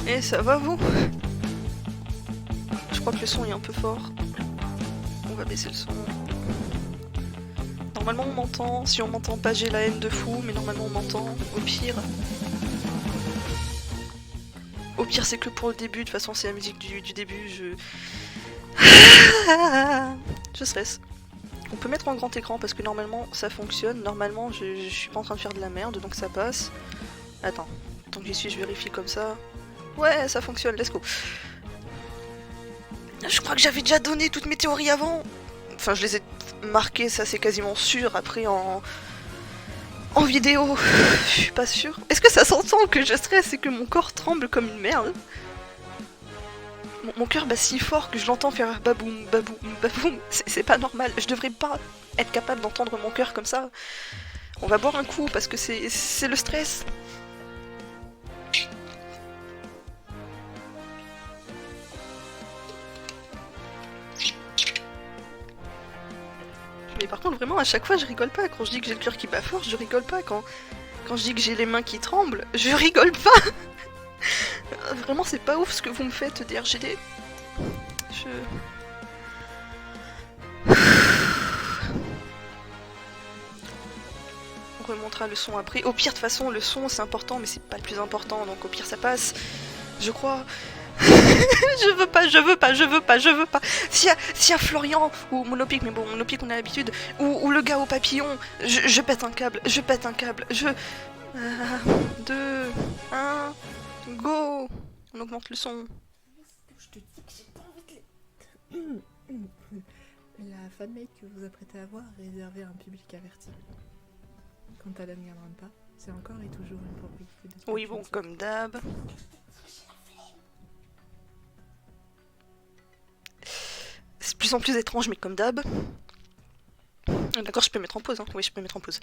Et ça va vous? Je crois que le son est un peu fort. On va baisser le son. Normalement on m'entend, si on m'entend pas j'ai la haine de fou, mais normalement on m'entend, au pire. Au pire c'est que pour le début, de toute façon c'est la musique du début, je stresse. On peut mettre en grand écran parce que normalement ça fonctionne, normalement je suis pas en train de faire de la merde donc ça passe. Attends, tant que j'y suis je vérifie comme ça. Ouais ça fonctionne, let's go. Je crois que j'avais déjà donné toutes mes théories avant. Enfin je les ai marquées, ça c'est quasiment sûr, après en vidéo, je suis pas sûre. Est-ce que ça s'entend que je stresse et que mon corps tremble comme une merde? Mon cœur bat si fort que je l'entends faire baboum, baboum, baboum. C'est pas normal. Je devrais pas être capable d'entendre mon cœur comme ça. On va boire un coup parce que c'est le stress. Mais par contre, vraiment, à chaque fois, je rigole pas. Quand je dis que j'ai le cœur qui bat fort, je rigole pas. Quand je dis que j'ai les mains qui tremblent, je rigole pas. Vraiment, c'est pas ouf ce que vous me faites, DRGD. On remontera le son après. Au pire, de toute façon, le son c'est important, mais c'est pas le plus important, donc au pire ça passe. Je crois. Je veux pas, je veux pas, je veux pas, je veux pas. S'il y a Florian ou Monopic, mais bon, Monopic on a l'habitude, ou le gars au papillon, je pète un câble, je pète un câble, 2, 1, go. On augmente le son. Je te dis que j'ai pas envie de les... La fanmate que vous apprêtez à voir est réservée à un public averti. Quant à la mienne pas, c'est encore et toujours une propriété de... Oui bon, comme d'hab. C'est de plus en plus étrange, mais comme d'hab. D'accord, je peux mettre en pause, hein. Oui, je peux mettre en pause.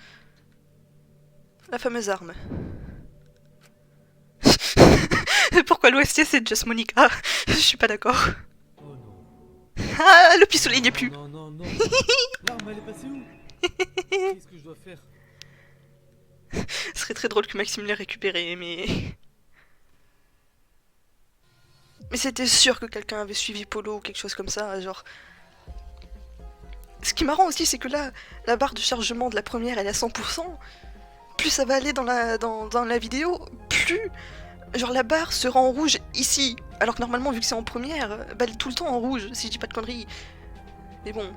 La fameuse arme. Pourquoi l'OST c'est Just Monica? Je suis pas d'accord. Oh non. Ah, le pistolet n'y est plus. Non, non, non. L'arme, elle est passée où? Qu'est-ce que je dois faire? Ce serait très drôle que Maxime l'ait récupéré, mais... Mais c'était sûr que quelqu'un avait suivi Polo ou quelque chose comme ça, genre... Ce qui est marrant aussi, c'est que là, la barre de chargement de la première, elle est à 100%. Plus ça va aller dans la vidéo, plus... Genre la barre sera en rouge ici. Alors que normalement, vu que c'est en première, bah, elle est tout le temps en rouge, si je dis pas de conneries. Mais bon...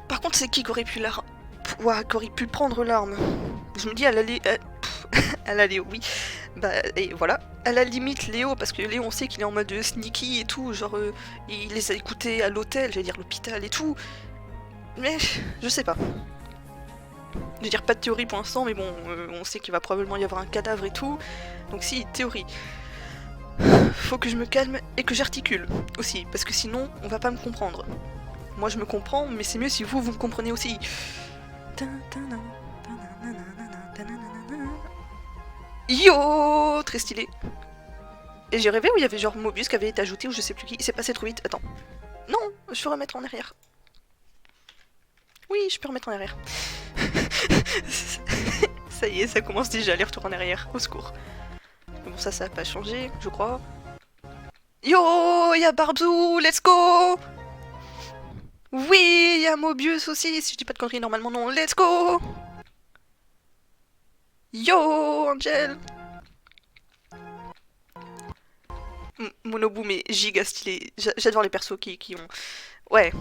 Par contre, c'est qui aurait pu qu'aurait pu prendre l'arme? Je me dis, elle allait... elle allait, oui. Bah, et voilà. À la limite, Léo, parce que Léo, on sait qu'il est en mode sneaky et tout, genre, il les a écoutés à l'hôtel, j'allais dire l'hôpital et tout. Mais, je sais pas. Je veux dire, pas de théorie pour l'instant, mais bon, on sait qu'il va probablement y avoir un cadavre et tout. Donc si, théorie. Faut que je me calme et que j'articule aussi, parce que sinon, on va pas me comprendre. Moi, je me comprends, mais c'est mieux si vous me comprenez aussi. Yo, très stylé. Et j'ai rêvé où il y avait genre Mobius qui avait été ajouté ou je sais plus qui. Il s'est passé trop vite. Attends. Non, je peux remettre en arrière. Oui, je peux remettre en arrière. Ça y est, ça commence déjà les retours en arrière. Au secours. Bon, ça a pas changé, je crois. Yo, y'a Barbzou, let's go. Oui, y'a Mobius aussi, si je dis pas de conneries, normalement non, let's go. Yo, Angel. Monoboom est giga stylé. J'adore les persos qui ont... Ouais.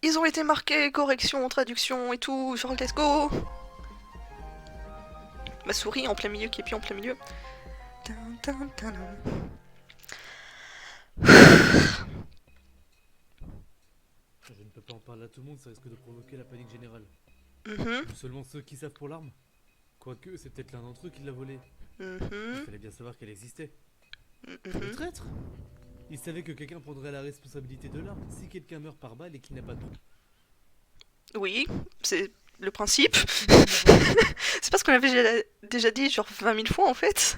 Ils ont été marqués, correction, traduction et tout, genre let's go. Ma souris en plein milieu qui est plus en plein milieu. Je ne peux pas en parler à tout le monde, ça risque de provoquer la panique générale. Seulement ceux qui savent pour l'arme. Quoique, c'est peut-être l'un d'entre eux qui l'a volée. Il fallait bien savoir qu'elle existait. Le traître! Il savait que quelqu'un prendrait la responsabilité de l'arme si quelqu'un meurt par balle et qu'il n'a pas de nom. Oui, c'est le principe. C'est pas ce qu'on avait déjà dit genre 20 000 fois en fait.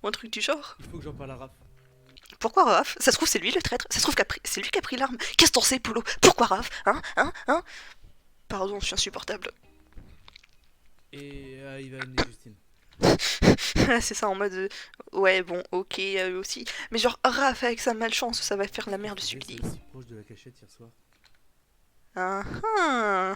Ou un truc du genre. Il faut que j'en parle à Raph. Pourquoi Raph? Ça se trouve c'est lui le traître. Ça se trouve c'est lui qui a pris l'arme. Qu'est-ce que t'en sais, Polo? Pourquoi Raph? Hein? Pardon, je suis insupportable. Et Ivan et Justine. C'est ça en mode ouais bon ok eux aussi. Mais genre Raph avec sa malchance ça va faire la merde C'est celui-ci. si proche de la cachette hier soir. Ah ah.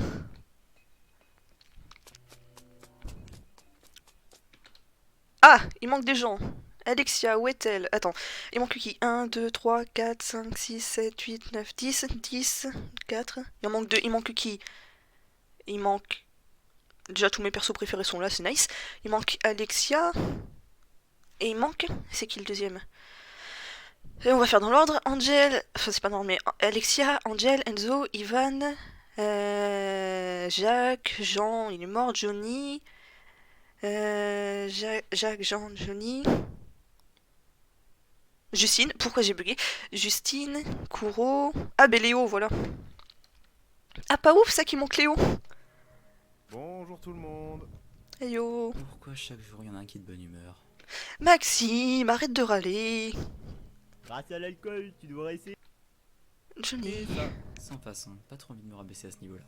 Ah, il manque des gens. Alexia, où est-elle? Attends, il manque qui? 1, 2, 3, 4, 5, 6, 7, 8, 9, 10, 10, 4. Il en manque 2. Il manque qui? Il manque... Déjà, tous mes persos préférés sont là, c'est nice. Il manque Alexia. Et il manque... C'est qui le deuxième? Et on va faire dans l'ordre. Angel... Enfin, c'est pas normal, mais Alexia, Angel, Enzo, Ivan... Jacques, Jean, il est mort, Johnny... Jacques, Jean, Johnny... Justine, pourquoi j'ai bugué? Justine, Kuro... Ah, ben Léo, voilà. Ah, pas ouf, ça qui manque Léo. Bonjour tout le monde. Hey yo. Pourquoi chaque jour il y en a un qui est de bonne humeur? Maxime, arrête de râler. Grâce à l'alcool, tu dois rester. Johnny. Sans façon, pas trop envie de me rabaisser à ce niveau-là.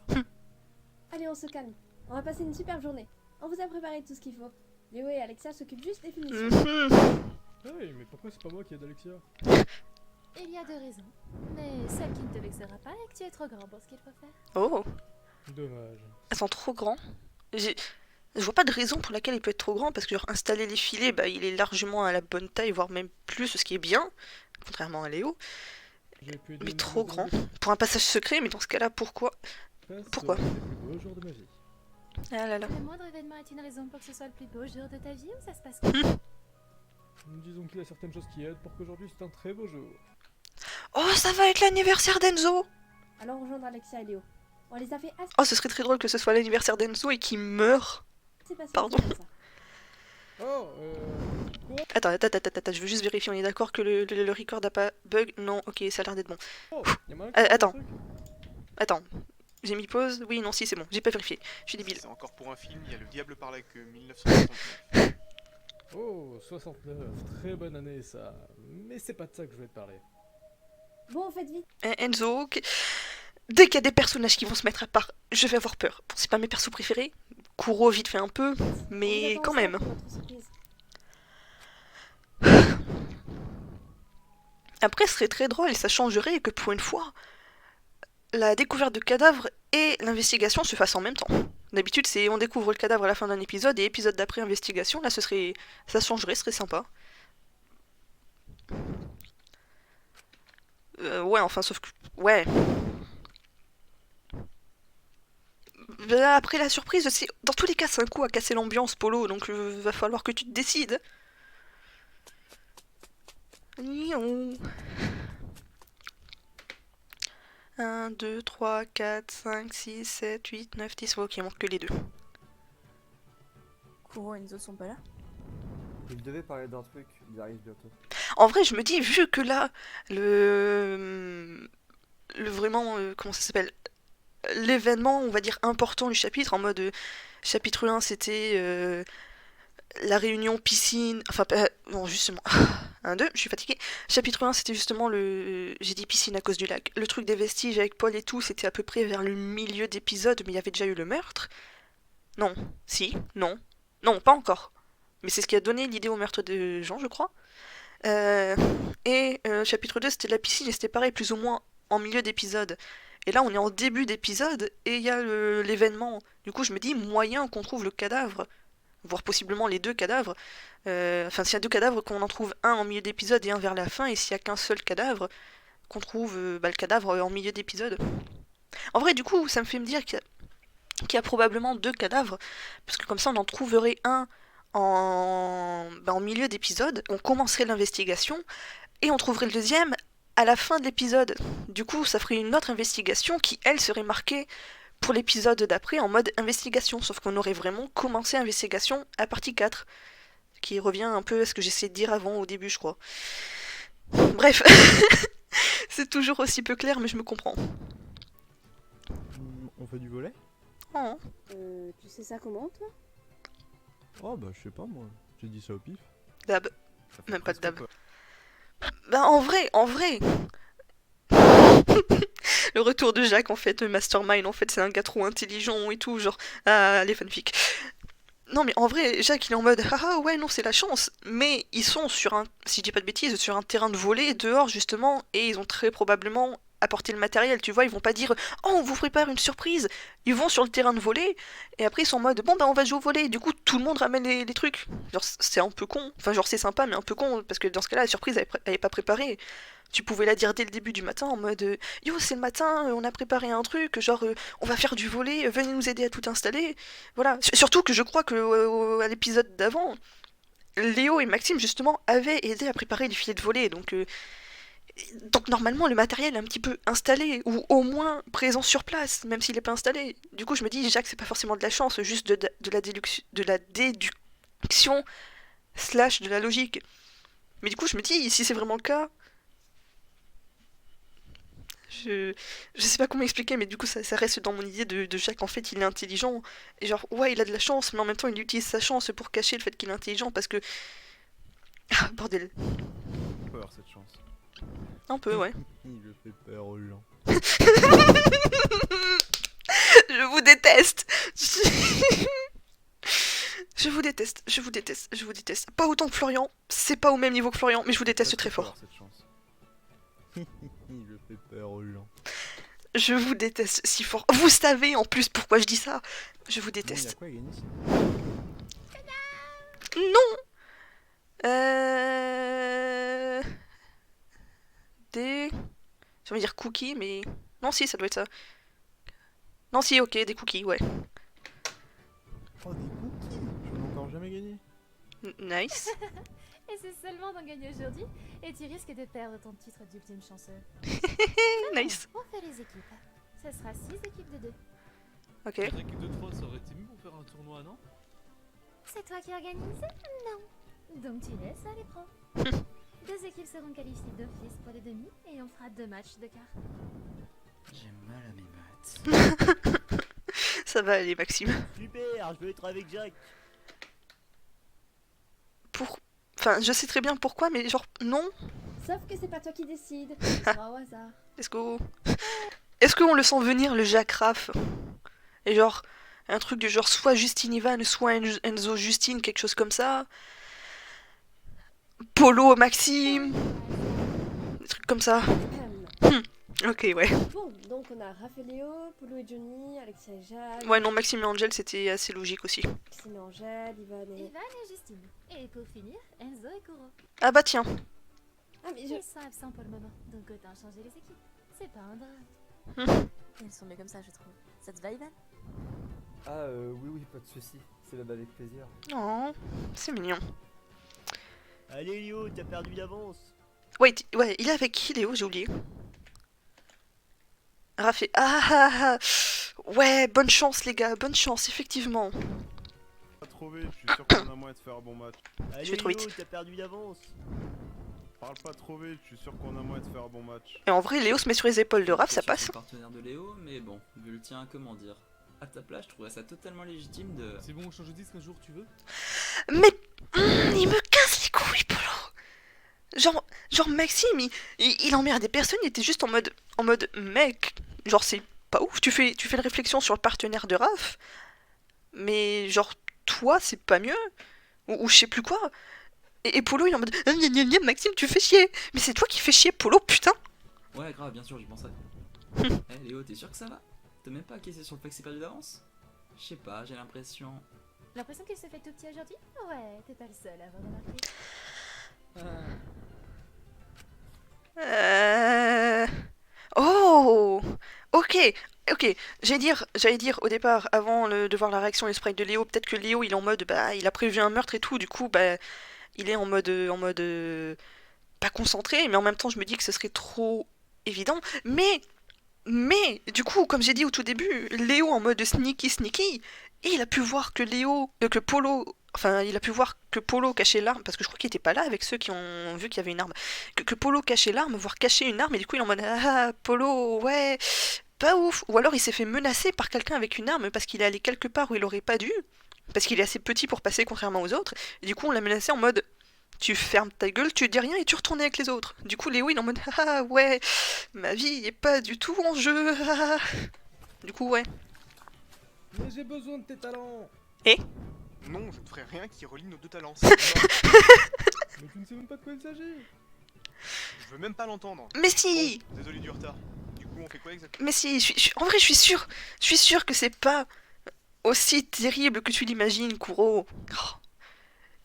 Allez, on se calme. On va passer une superbe journée. On vous a préparé tout ce qu'il faut. Léo et Alexia s'occupent juste des finitions. Hey, mais pourquoi c'est pas moi qui aide Alexia? Il y a 2 raisons. Mais celle qui ne te vexera pas est que tu es trop grand pour ce qu'il faut faire. Oh. Dommage. Attends, trop grand. Je vois pas de raison pour laquelle il peut être trop grand, parce que genre, installer les filets, bah il est largement à la bonne taille, voire même plus, ce qui est bien, contrairement à Léo. J'ai pu aider Mais une trop dizaine grand. de Pour un passage secret, mais dans ce cas-là, pourquoi? personnes. Pourquoi C'est le plus beau jour de ma vie. Ah là là. Le moindre événement est une raison pour que ce soit le plus beau jour de ta vie ou ça se passe comment? Disons qu'il y a certaines choses qui aident pour qu'aujourd'hui c'est un très beau jour. Oh, ça va être l'anniversaire d'Enzo. Alors rejoindre Alexia et Léo. On les a fait assez Oh, ce serait très drôle que ce soit l'anniversaire d'Enzo et qu'il meure. patienter Pardon. pour ça. Oh, Attends, je veux juste vérifier, on est d'accord que le record a pas bug? Non, ok, ça a l'air d'être bon. oh, y'a moyen que Attends. je fasse un truc Attends, j'ai mis pause? Oui, non, si, c'est bon, j'ai pas vérifié, je suis débile. C'est encore pour un film, il y a Le Diable par la queue, 1969. Oh, 69, très bonne année ça. Mais c'est pas de ça que je vais te parler. Bon, faites vite. Enzo, dès qu'il y a des personnages qui vont se mettre à part, je vais avoir peur. Bon, c'est pas mes persos préférés, Kuro vite fait un peu, mais On vous attend quand au même. centre pour votre surprise. Après, ce serait très drôle et ça changerait que pour une fois, la découverte de cadavres et l'investigation se fassent en même temps. D'habitude, c'est on découvre le cadavre à la fin d'un épisode et épisode d'après investigation. Là, ça changerait, ce serait sympa. Ouais, enfin, sauf que... Ouais. Bah, après la surprise, dans tous les cas, c'est un coup à casser l'ambiance, Polo, donc va falloir que tu te décides. Nion. 1, 2, 3, 4, 5, 6, 7, 8, 9, 10. Ok, il manque que les deux. Kuro et Enzo sont pas là? Il devait parler d'un truc, il arrive bientôt. En vrai, je me dis, vu que là, le vraiment, comment ça s'appelle? L'événement, on va dire, important du chapitre, en mode chapitre 1, c'était la réunion piscine, enfin, non, justement, 1, 2, je suis fatiguée. Chapitre 1, c'était justement j'ai dit piscine à cause du lac. Le truc des vestiges avec Paul et tout, c'était à peu près vers le milieu d'épisode, mais il y avait déjà eu le meurtre. Non, si, non, non, pas encore. Mais c'est ce qui a donné l'idée au meurtre de Jean, je crois. Chapitre 2, c'était la piscine, et c'était pareil, plus ou moins en milieu d'épisode. Et là, on est en début d'épisode, et il y a l'événement. Du coup, je me dis, moyen qu'on trouve le cadavre, voire possiblement les deux cadavres. Enfin, s'il y a deux cadavres, qu'on en trouve un en milieu d'épisode et un vers la fin, et s'il y a qu'un seul cadavre, qu'on trouve le cadavre en milieu d'épisode. En vrai, du coup, ça me fait me dire qu'il y a probablement deux cadavres, parce que comme ça, on en trouverait un en milieu d'épisode, on commencerait l'investigation, et on trouverait le deuxième à la fin de l'épisode. Du coup, ça ferait une autre investigation qui, elle, serait marquée pour l'épisode d'après en mode investigation, sauf qu'on aurait vraiment commencé l'investigation à partie 4, qui revient un peu à ce que j'essayais de dire avant au début, je crois. Bref, c'est toujours aussi peu clair, mais je me comprends. On fait du volet? Oh. Tu sais ça comment, toi? Oh bah je sais pas moi, j'ai dit ça au pif. Dab. Ça fait Même pas de presque dab. peur. Bah en vrai. Le retour de Jacques, en fait, le mastermind, en fait, c'est un gars trop intelligent et tout, genre, les fanfics. Non mais en vrai, Jacques il est en mode haha ouais non c'est la chance, mais ils sont sur un, si je dis pas de bêtises, sur un terrain de volley dehors justement, et ils ont très probablement apporté le matériel, tu vois, ils vont pas dire oh on vous prépare une surprise, ils vont sur le terrain de volley, et après ils sont en mode bon bah on va jouer au volley, du coup tout le monde ramène les trucs, genre c'est un peu con, enfin genre c'est sympa mais un peu con, parce que dans ce cas là la surprise elle est pas préparée. Tu pouvais la dire dès le début du matin en mode yo c'est le matin, on a préparé un truc, genre on va faire du volley, venez nous aider à tout installer. Voilà. Surtout que je crois que à l'épisode d'avant, Léo et Maxime justement avaient aidé à préparer les filets de volley, donc normalement le matériel est un petit peu installé, ou au moins présent sur place, même s'il n'est pas installé. Du coup je me dis Jacques c'est pas forcément de la chance, juste de la déduction slash de la logique. Mais du coup je me dis si c'est vraiment le cas, je sais pas comment expliquer, mais du coup ça reste dans mon idée de Jacques, en fait il est intelligent, et genre ouais il a de la chance, mais en même temps il utilise sa chance pour cacher le fait qu'il est intelligent, parce que... Ah bordel. Peur cette chance. Un peu ouais. Il fait peur aux gens. Je vous déteste. Je vous déteste, je vous déteste, je vous déteste. Pas autant que Florian, c'est pas au même niveau que Florian, mais je vous déteste très fort. Cette chance. Il fait peur aux gens. Je vous déteste si fort. Vous savez en plus pourquoi je dis ça. Je vous déteste. Bon, y a quoi, Yanis ? Non. Des... J'ai envie de dire cookies, mais... Non si, ça doit être ça. Non si, ok, des cookies, ouais. Oh, des cookies ! J'en ai encore jamais gagné. Nice. Et c'est seulement d'en gagner aujourd'hui, et tu risques de perdre ton titre d'ultime chanceux. Nice. On fait les équipes. Ce sera 6 équipes de 2. Ok. 4 équipes de 3, ça aurait été mieux pour faire un tournoi, non? C'est toi qui organise? Non. Donc tu laisses à l'épreuve. 2 équipes seront qualifiées d'office pour les demi, et on fera 2 matchs de quart. J'ai mal à mes maths. Ça va aller, Maxime. Super, je veux être avec Jacques. Enfin, je sais très bien pourquoi, mais genre, non. Sauf que c'est pas toi qui décide, ce sera au hasard. Est-ce qu'on le sent venir, le Jacques Raff? Et genre, un truc du genre soit Justine Ivan, soit Enzo Justine, quelque chose comme ça. Polo Maxime. Des trucs comme ça. Ok, ouais. Bon, donc on a Raph et Léo, Polo et Johnny, Alexia et Jacques. Ouais, non, Maxime et Angel, c'était assez logique aussi. Maxime et Angèle, Ivan et... Ivan et Justine. Et pour finir, Enzo et Kuro. Ah bah tiens. Ah mais Ils sont absents pour le moment, donc autant changer les équipes. C'est pas un drame. Ils sont mieux comme ça, je trouve. Ça te va, Ivan? Ah oui, pas de soucis. C'est même avec plaisir. Oh, c'est mignon. Allez Léo, t'as perdu d'avance. Ouais, il est avec qui Léo? J'ai oublié. Raph et... Ah. Ouais, bonne chance les gars, bonne chance, effectivement. Pas trouvé, je suis sûr qu'on a moyen de faire un bon match. Je Allez vais trop Léo, vite. t'as perdu d'avance. Parle pas trop vite, je suis sûr qu'on a moyen de faire un bon match. Et en vrai, Léo se met sur les épaules de Raph, ça Je suis passe. le partenaire de Léo, mais bon, vu le tien, comment dire. À ta place, je trouverais ça totalement légitime de... C'est bon, on change de disque un jour, tu veux? Mais... il me casse les couilles, Polo. Genre Maxime, il emmerde des personnes, il était juste en mode mec, genre c'est pas ouf, tu fais une réflexion sur le partenaire de Raph, mais genre toi c'est pas mieux, ou je sais plus quoi, et Polo il est en mode Maxime tu fais chier, mais c'est toi qui fais chier Polo, putain. Ouais, grave, bien sûr, j'y penserais. Eh Léo, t'es sûr que ça va? T'as même pas acquiescé sur le fait que c'est perdu d'avance? Je sais pas, j'ai l'impression... L'impression qu'il se fait tout petit aujourd'hui? Ouais, t'es pas le seul à avoir remarqué. Oh, ok. J'allais dire au départ, avant de voir la réaction et le sprite de Léo, peut-être que Léo il est en mode, bah, il a prévu un meurtre et tout, du coup, bah, il est en mode, pas concentré, mais en même temps, je me dis que ce serait trop évident. Mais, du coup, comme j'ai dit au tout début, Léo en mode sneaky, et il a pu voir que il a pu voir que Polo cachait l'arme, parce que je crois qu'il était pas là avec ceux qui ont vu qu'il y avait une arme. Que Polo cachait l'arme, voire cachait une arme, et du coup il est en mode ah Polo, ouais, pas ouf. Ou alors il s'est fait menacer par quelqu'un avec une arme parce qu'il est allé quelque part où il aurait pas dû, parce qu'il est assez petit pour passer contrairement aux autres, et du coup on l'a menacé en mode tu fermes ta gueule, tu dis rien et tu retournes avec les autres. Du coup Léo il est en mode ah ouais, ma vie est pas du tout en jeu. Du coup ouais. Mais j'ai besoin de tes talents. Et Non, je ne ferai rien qui relie nos deux talents. Mais tu ne sais même pas de quoi il s'agit. Je veux même pas l'entendre. Mais si. Bon, désolé du retard. Du coup, on fait quoi exactement? Mais si, en vrai, je suis sûre que c'est pas aussi terrible que tu l'imagines, Kuro. Oh.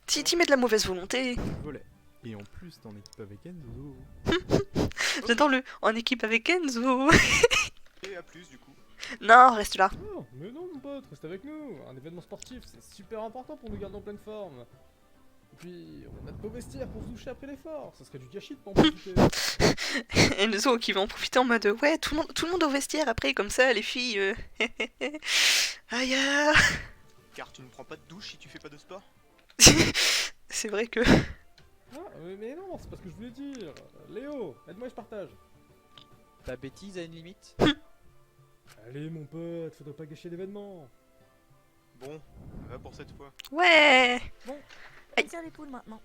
T'y mets de la mauvaise volonté. Volet. Et en plus, t'es en équipe avec Enzo. J'adore le en équipe avec Enzo. Et à plus, du coup. Non, reste là. Non, mais non, mon pote, reste avec nous. Un événement sportif, c'est super important pour nous garder en pleine forme. Et puis, on a de beaux vestiaires pour se doucher après l'effort. Ça serait du gâchis de pas en profiter. Enzo qui va en profiter en mode ouais, tout le monde au vestiaire après, comme ça, les filles. Aïe. Car tu ne prends pas de douche si tu fais pas de sport? C'est vrai que. Ah, mais non, c'est pas ce que je voulais dire. Léo, aide-moi et je partage. Ta bêtise a une limite. Allez, mon pote, faudrait pas gâcher l'événement. Bon, va pour cette fois. Ouais. Bon, on tire les poules maintenant.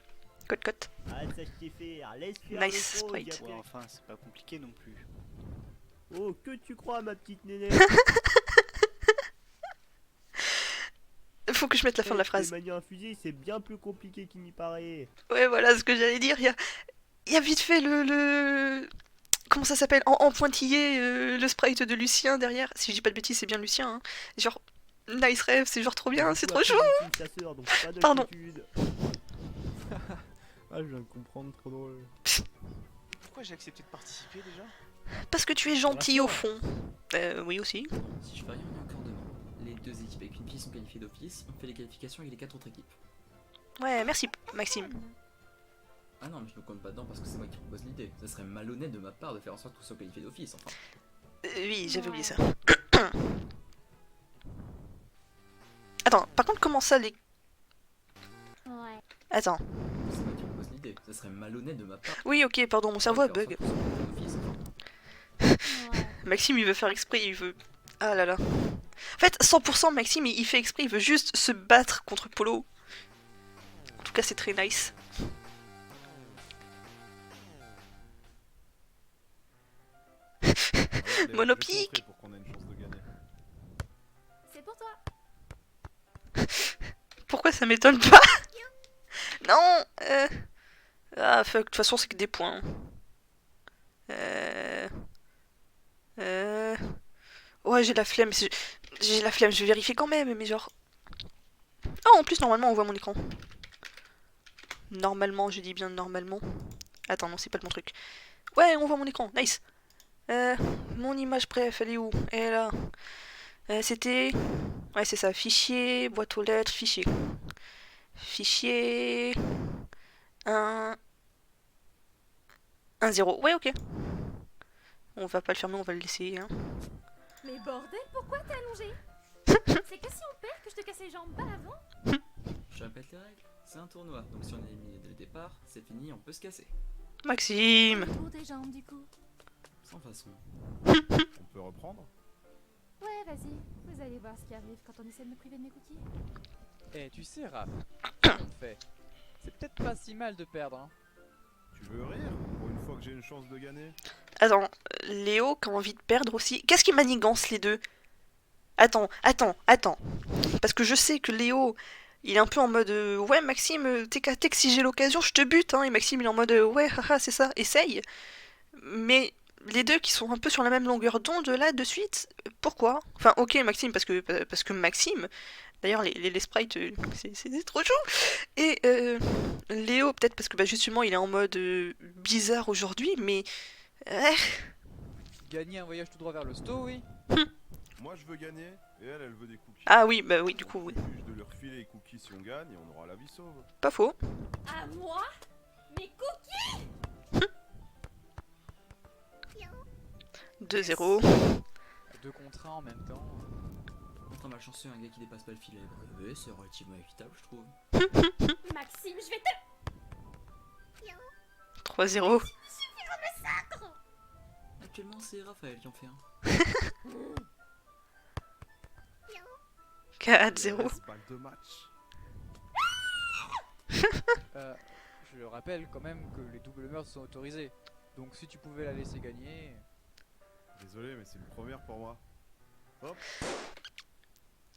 Cote. Ah, ça je t'ai faire, laisse faire Nice le pro, sprite. Gabriel. Ouais, enfin, c'est pas compliqué non plus. Oh, que tu crois, ma petite nénée? Faut que je mette la fin de la phrase. De manière infusée, c'est bien plus compliqué qu'il n'y paraît. Ouais, voilà ce que j'allais dire. Il y a vite fait le... Comment ça s'appelle en pointillé, le sprite de Lucien derrière. Si je dis pas de bêtises, c'est bien Lucien. Hein. Genre, nice rêve, c'est genre trop bien, c'est trop chou. Pardon. Ah, je viens de comprendre, trop drôle. Pourquoi j'ai accepté de participer déjà? Parce que tu es gentil au fond. Oui aussi. Si je fais rien, on est encore demain. Les deux équipes avec une fille sont qualifiées d'office, on fait les qualifications avec les 4 autres équipes. Ouais, merci Maxime. Ah non, mais je ne compte pas dedans parce que c'est moi qui propose l'idée. Ça serait malhonnête de ma part de faire en sorte qu'on soit qualifié d'office, enfin. Oui, j'avais oublié ça. Attends, par contre, comment ça les... Ouais. Attends. C'est moi qui propose l'idée. Ça serait malhonnête de ma part. Oui, ok, pardon, mon cerveau a bug. Maxime, il veut faire exprès, il veut... Ah là là. En fait, 100% Maxime, il fait exprès, il veut juste se battre contre Polo. En tout cas, c'est très nice. Monopique. C'est pour toi. Pourquoi ça m'étonne pas? Non. Ah fuck, de toute façon c'est que des points. Ouais, j'ai la flemme, j'ai la flemme, je vais vérifier quand même, mais genre... Oh, en plus normalement on voit mon écran. Normalement, je dis bien normalement. Attends, non, c'est pas le bon truc. Ouais, on voit mon écran, nice. Mon image bref, elle est où? Elle est là. C'était... Ouais, c'est ça, fichier, boîte aux lettres, fichier. Fichier... 1... 0. Ouais, ok. On va pas le fermer, on va le laisser. Hein. Mais bordel, pourquoi t'es allongé? C'est que si on perd que je te casse les jambes pas avant? Je répète les règles. C'est un tournoi, donc si on est éliminé dès le départ, c'est fini, on peut se casser. Maxime. Pour tes jambes du coup. Sans façon. On peut reprendre? Ouais, vas-y. Vous allez voir ce qui arrive quand on essaie de me priver de mes cookies. Eh, tu sais, Raph, ce qu'on fait, c'est peut-être pas si mal de perdre, hein. Tu veux rire? Pour une fois que j'ai une chance de gagner? Attends, Léo qui a envie de perdre aussi. Qu'est-ce qui manigance les deux? Attends. Parce que je sais que Léo, il est un peu en mode ouais Maxime, t'es qu'à que si j'ai l'occasion, je te bute. Hein. Et Maxime, il est en mode ouais, haha, c'est ça, essaye. Mais les deux qui sont un peu sur la même longueur d'onde là de suite, pourquoi? Enfin, ok Maxime, parce que Maxime, d'ailleurs les sprites, c'est trop chaud. Et Léo, peut-être parce que bah, justement il est en mode bizarre aujourd'hui, mais... Gagner un voyage tout droit vers le sto, oui. Moi je veux gagner, et elle veut des cookies. Ah oui, bah oui, du coup, oui. Juste de leur filer les cookies si on gagne, et on aura la vie sauve. Pas faux. À moi? Mes cookies? 2-0. 2 contre 1 en même temps. Contre un malchanceux, un gars qui dépasse pas le filet brevet, c'est relativement équitable, je trouve. Maxime, je vais te... 3-0. Suffira de sacre. Actuellement, c'est Raphaël qui en fait un. 4-0. de match. Je rappelle quand même que les doubles meurtres sont autorisés. Donc si tu pouvais la laisser gagner... Désolé, mais c'est une première pour moi. Hop.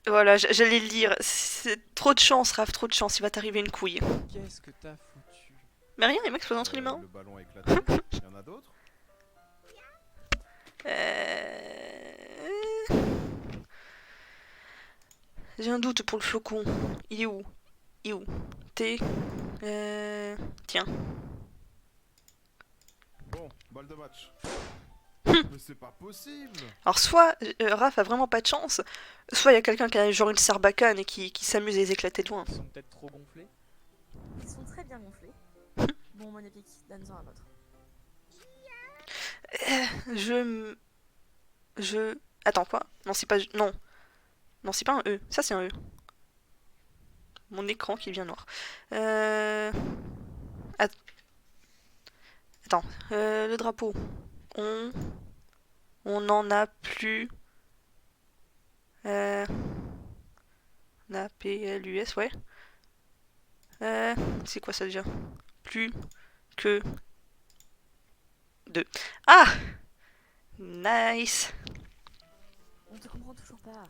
Voilà, j'allais le dire. C'est trop de chance, Raph, trop de chance. Il va t'arriver une couille. Qu'est-ce que t'as foutu? Mais rien, il m'explose entre les mains. Le ballon a éclaté. Il y en a d'autres? J'ai un doute pour le flocon. Il est où? Il est où? T. Tiens. Bon, balle de match. Mais c'est pas possible! Alors soit Raph a vraiment pas de chance, soit il y a quelqu'un qui a genre une sarbacane et qui s'amuse à les éclater de loin. Ils sont peut-être trop gonflés. Ils sont très bien gonflés. Bon, mon épique, donne-en un autre. Attends, quoi? Non, c'est pas... Non. Non, c'est pas un E. Ça, c'est un E. Mon écran qui vient noir. Attends. Le drapeau. On n'en a plus... On a PLUS, ouais. C'est quoi ça déjà? Plus que... 2. Ah! Nice! On te comprend toujours pas.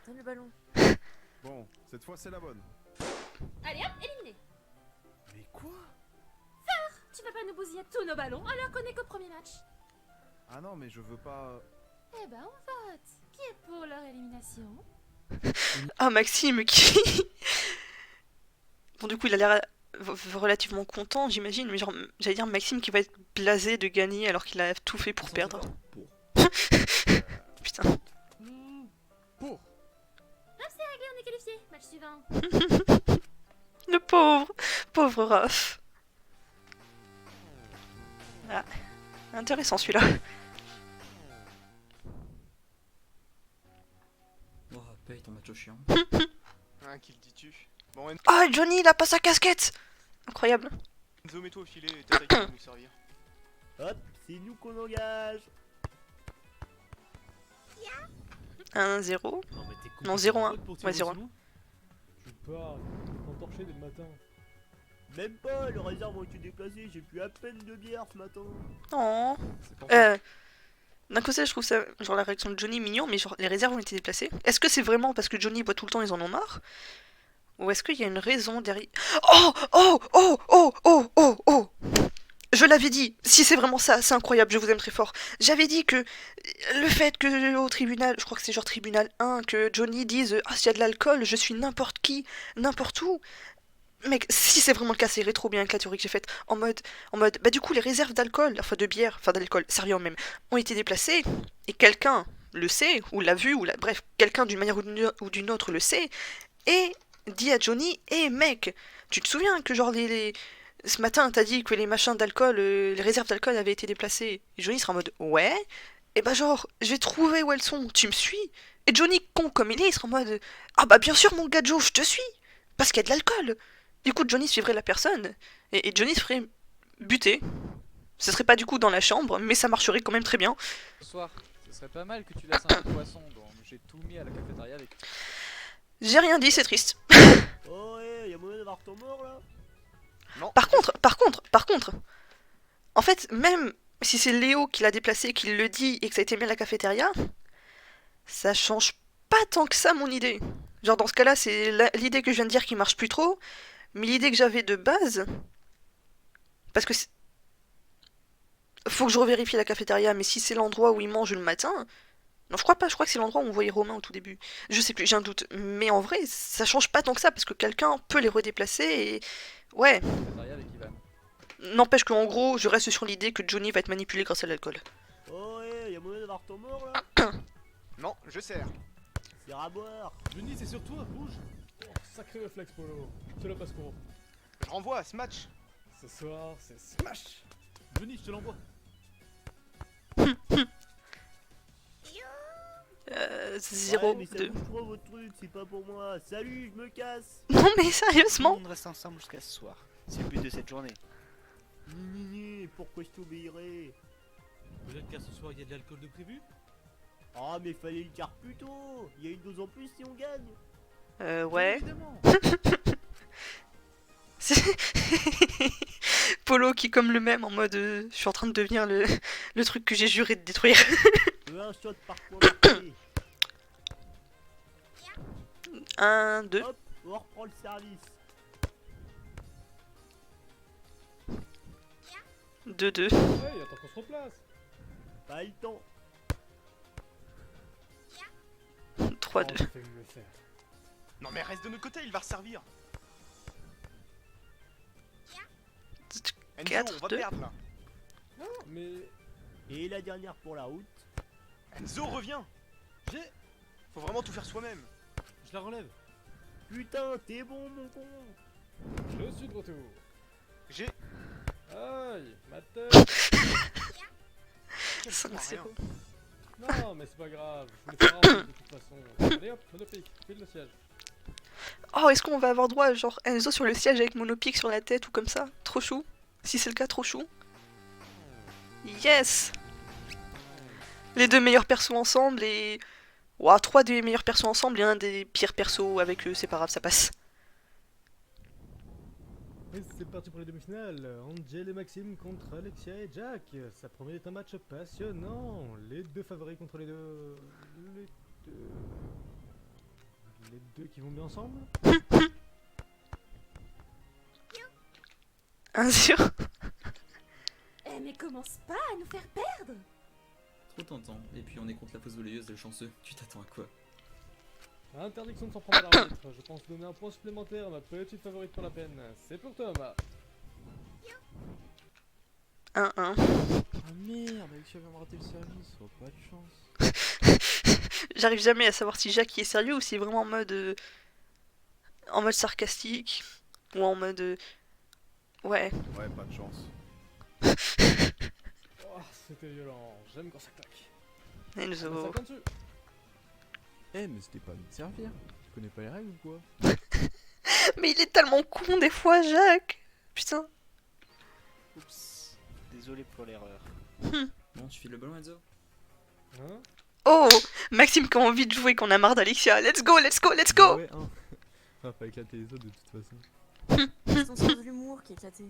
Donne le ballon. Bon, cette fois c'est la bonne. Allez hop, éliminé. Mais quoi? Tu vas pas nous bousiller tous nos ballons alors qu'on est qu'au premier match. Ah non, mais je veux pas... Eh ben on vote. Qui est pour leur élimination? Ah, Maxime qui... Bon, du coup, il a l'air relativement content, j'imagine, mais genre, j'allais dire Maxime qui va être blasé de gagner alors qu'il a tout fait pour perdre. Putain. Pour. Ah, c'est réglé, on est qualifié. Match suivant. Le pauvre Raph. Ah, intéressant celui-là. Oh, paye ton match au chiant. Hein, qui le dis-tu? Bon, Enzo, Ah, Johnny, il a pas sa casquette! Incroyable. mets-toi au filet et t'attaques qui va nous servir. Hop, c'est nous qu'on engage. 1-0. Non, mais t'es Non, 0-1. Ouais, 0-1. Tu parles, entorché dès le matin. Même pas, les réserves ont été déplacées, j'ai bu à peine de bière ce matin. Oh. D'un côté, je trouve ça, genre la réaction de Johnny mignon, mais genre les réserves ont été déplacées. Est-ce que c'est vraiment parce que Johnny boit tout le temps, ils en ont marre? Ou est-ce qu'il y a une raison derrière... Oh! Oh! Oh! Oh! Oh! Oh! Oh! Je l'avais dit, si c'est vraiment ça, c'est incroyable, je vous aime très fort. J'avais dit que le fait que au tribunal, je crois que c'est genre tribunal 1, que Johnny dise « Ah, s'il y a de l'alcool, je suis n'importe qui, n'importe où », mec, si c'est vraiment le cas, c'est trop bien avec la théorie que j'ai faite, en mode, bah du coup les réserves d'alcool, enfin de bière, enfin d'alcool, ça revient au même, ont été déplacées, et quelqu'un le sait, ou l'a vu, bref, quelqu'un d'une manière ou d'une autre le sait, et dit à Johnny, hé mec, tu te souviens que genre ce matin t'as dit que les machins d'alcool, les réserves d'alcool avaient été déplacées, et Johnny sera en mode, ouais, et bah genre, je vais trouver où elles sont, tu me suis? Et Johnny, con comme il sera en mode, ah bah bien sûr mon gars Joe, je te suis, parce qu'il y a de l'alcool. Du coup, Johnny suivrait la personne, et Johnny se ferait buter. Ce serait pas du coup dans la chambre, mais ça marcherait quand même très bien. Ce soir, ce serait pas mal que tu laisses un peu de poisson, donc j'ai tout mis à la cafétéria avec. J'ai rien dit, c'est triste. Oh ouais, y'a moyen d'avoir ton mort là? Non. Par contre, en fait, même si c'est Léo qui l'a déplacé, qui le dit, et que ça a été mis à la cafétéria, ça change pas tant que ça mon idée. Genre dans ce cas-là, c'est l'idée que je viens de dire qui marche plus trop, mais l'idée que j'avais de base, parce que faut que je revérifie la cafétéria, mais si c'est l'endroit où ils mangent le matin, non je crois pas, je crois que c'est l'endroit où on voyait Romain au tout début. Je sais plus, j'ai un doute, mais en vrai, ça change pas tant que ça, parce que quelqu'un peut les redéplacer et... Ouais. Cafétéria avec Ivan. N'empêche qu'en gros, je reste sur l'idée que Johnny va être manipulé grâce à l'alcool. Oh ouais, y'a moyen d'avoir ton mort là? Non, je sers. C'est à boire. Johnny, c'est sur toi, bouge. Oh, sacré réflexe, Polo. Je te la passe courant. Je renvoie à ce match. Ce soir, c'est Smash. Johnny, je te l'envoie. 0, Ouais, mais ça 2. bouge trop votre truc, c'est pas pour moi. Salut, je me casse. Non mais Tout le sérieusement? monde reste ensemble jusqu'à ce soir. C'est le but de cette journée. Ni, pourquoi je t'obéirais? Peut-être qu'à ce soir, il y a de l'alcool de prévu. Ah mais fallait le dire plus tôt. Il y a une dose en plus si on gagne. Ouais. Évidemment. Polo qui comme le même en mode je suis en train de devenir le truc que j'ai juré de détruire. Un shot par point marqué. 1, 2. Hop, on reprend le service. 2, 2. Hey, attends qu'on se replace. Pas le temps. 3, 2. Non mais reste de notre côté, il va resservir. Enzo, 4, on va 2. perdre là. Mais... Et la dernière pour la route. Enzo, reviens. Faut vraiment tout faire soi-même. Je la relève. Putain, t'es bon mon con. Je suis de retour. J'ai... Aïe, ma tête. 5, 0. Non, mais c'est pas grave, je voulais faire un peu de toute façon. Allez hop, monopic, file le siège. Oh, est-ce qu'on va avoir droit à genre Enzo sur le siège avec Monopic sur la tête ou comme ça? Trop chou. Si c'est le cas, trop chou. Yes! Les deux meilleurs persos ensemble et... Ouah, 3 des meilleurs persos ensemble et un des pires persos avec eux, c'est pas grave, ça passe. Et c'est parti pour les demi-finales. Angel et Maxime contre Alexia et Jack. Ça promet d'être un match passionnant. Les deux favoris contre les deux... Les deux qui vont bien ensemble. 1-0. Eh mais commence pas à nous faire perdre. Trop tentant. Et puis on est contre la fausse volleyeuse et le chanceux. Tu t'attends à quoi? Interdiction de s'en prendre à l'arbitre. Je pense donner un point supplémentaire à ma petite favorite pour la peine. C'est pour Thomas. 1-1. Ah merde, Alexia vient de rater le service, oh, pas de chance. J'arrive jamais à savoir si Jack est sérieux ou si est vraiment en mode sarcastique ou en mode ouais. Ouais, pas de chance. Oh, c'était violent. J'aime quand ça claque. Enzo. Ça compte dessus. Eh, mais c'était pas à nous de servir. Tu connais pas les règles ou quoi? Mais il est tellement con des fois, Jack. Putain. Oups. Désolé pour l'erreur. Bon, tu files le ballon, Enzo? Hein? Oh, Maxime qui a envie de jouer, qu'on a marre d'Alexia. Let's go, let's go, let's go. Ouais, hein. On va pas éclater les autres de toute façon. C'est ton sens de l'humour qui est éclaté.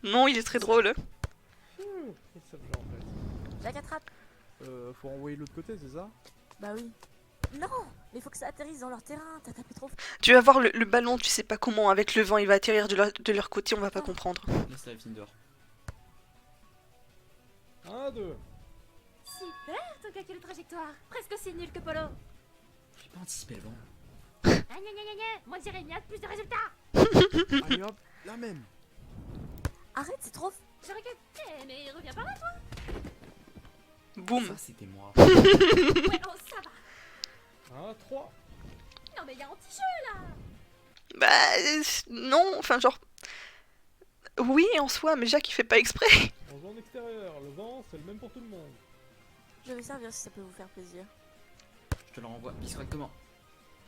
Non, il est très drôle. C'est ça le genre en fait. Jack attrape. Faut renvoyer de l'autre côté, c'est ça? Bah oui. Non, mais faut que ça atterrisse dans leur terrain. T'as tapé trop. Tu vas voir le ballon, tu sais pas comment, avec le vent, il va atterrir de leur côté, on va pas comprendre. Laisse la fine dehors. 1, 2. Super, ton calcul de trajectoire. Presque aussi nul que Polo. J'ai pas anticipé le vent. Ah gna gna gna gna. Moi Jérémia, plus de résultats. Allez hop, la même. Arrête, c'est trop. Je regrette. Eh, mais reviens par là, toi. Boum. Ça, c'était moi. Ouais, oh, ça va. 1, 3. Non, mais y'a anti-jeu là. Bah non, enfin genre... Oui en soi, mais Jack il fait pas exprès. On joue en extérieur. Le vent, c'est le même pour tout le monde. Je vais servir si ça peut vous faire plaisir. Je te le renvoie. Pisse correctement.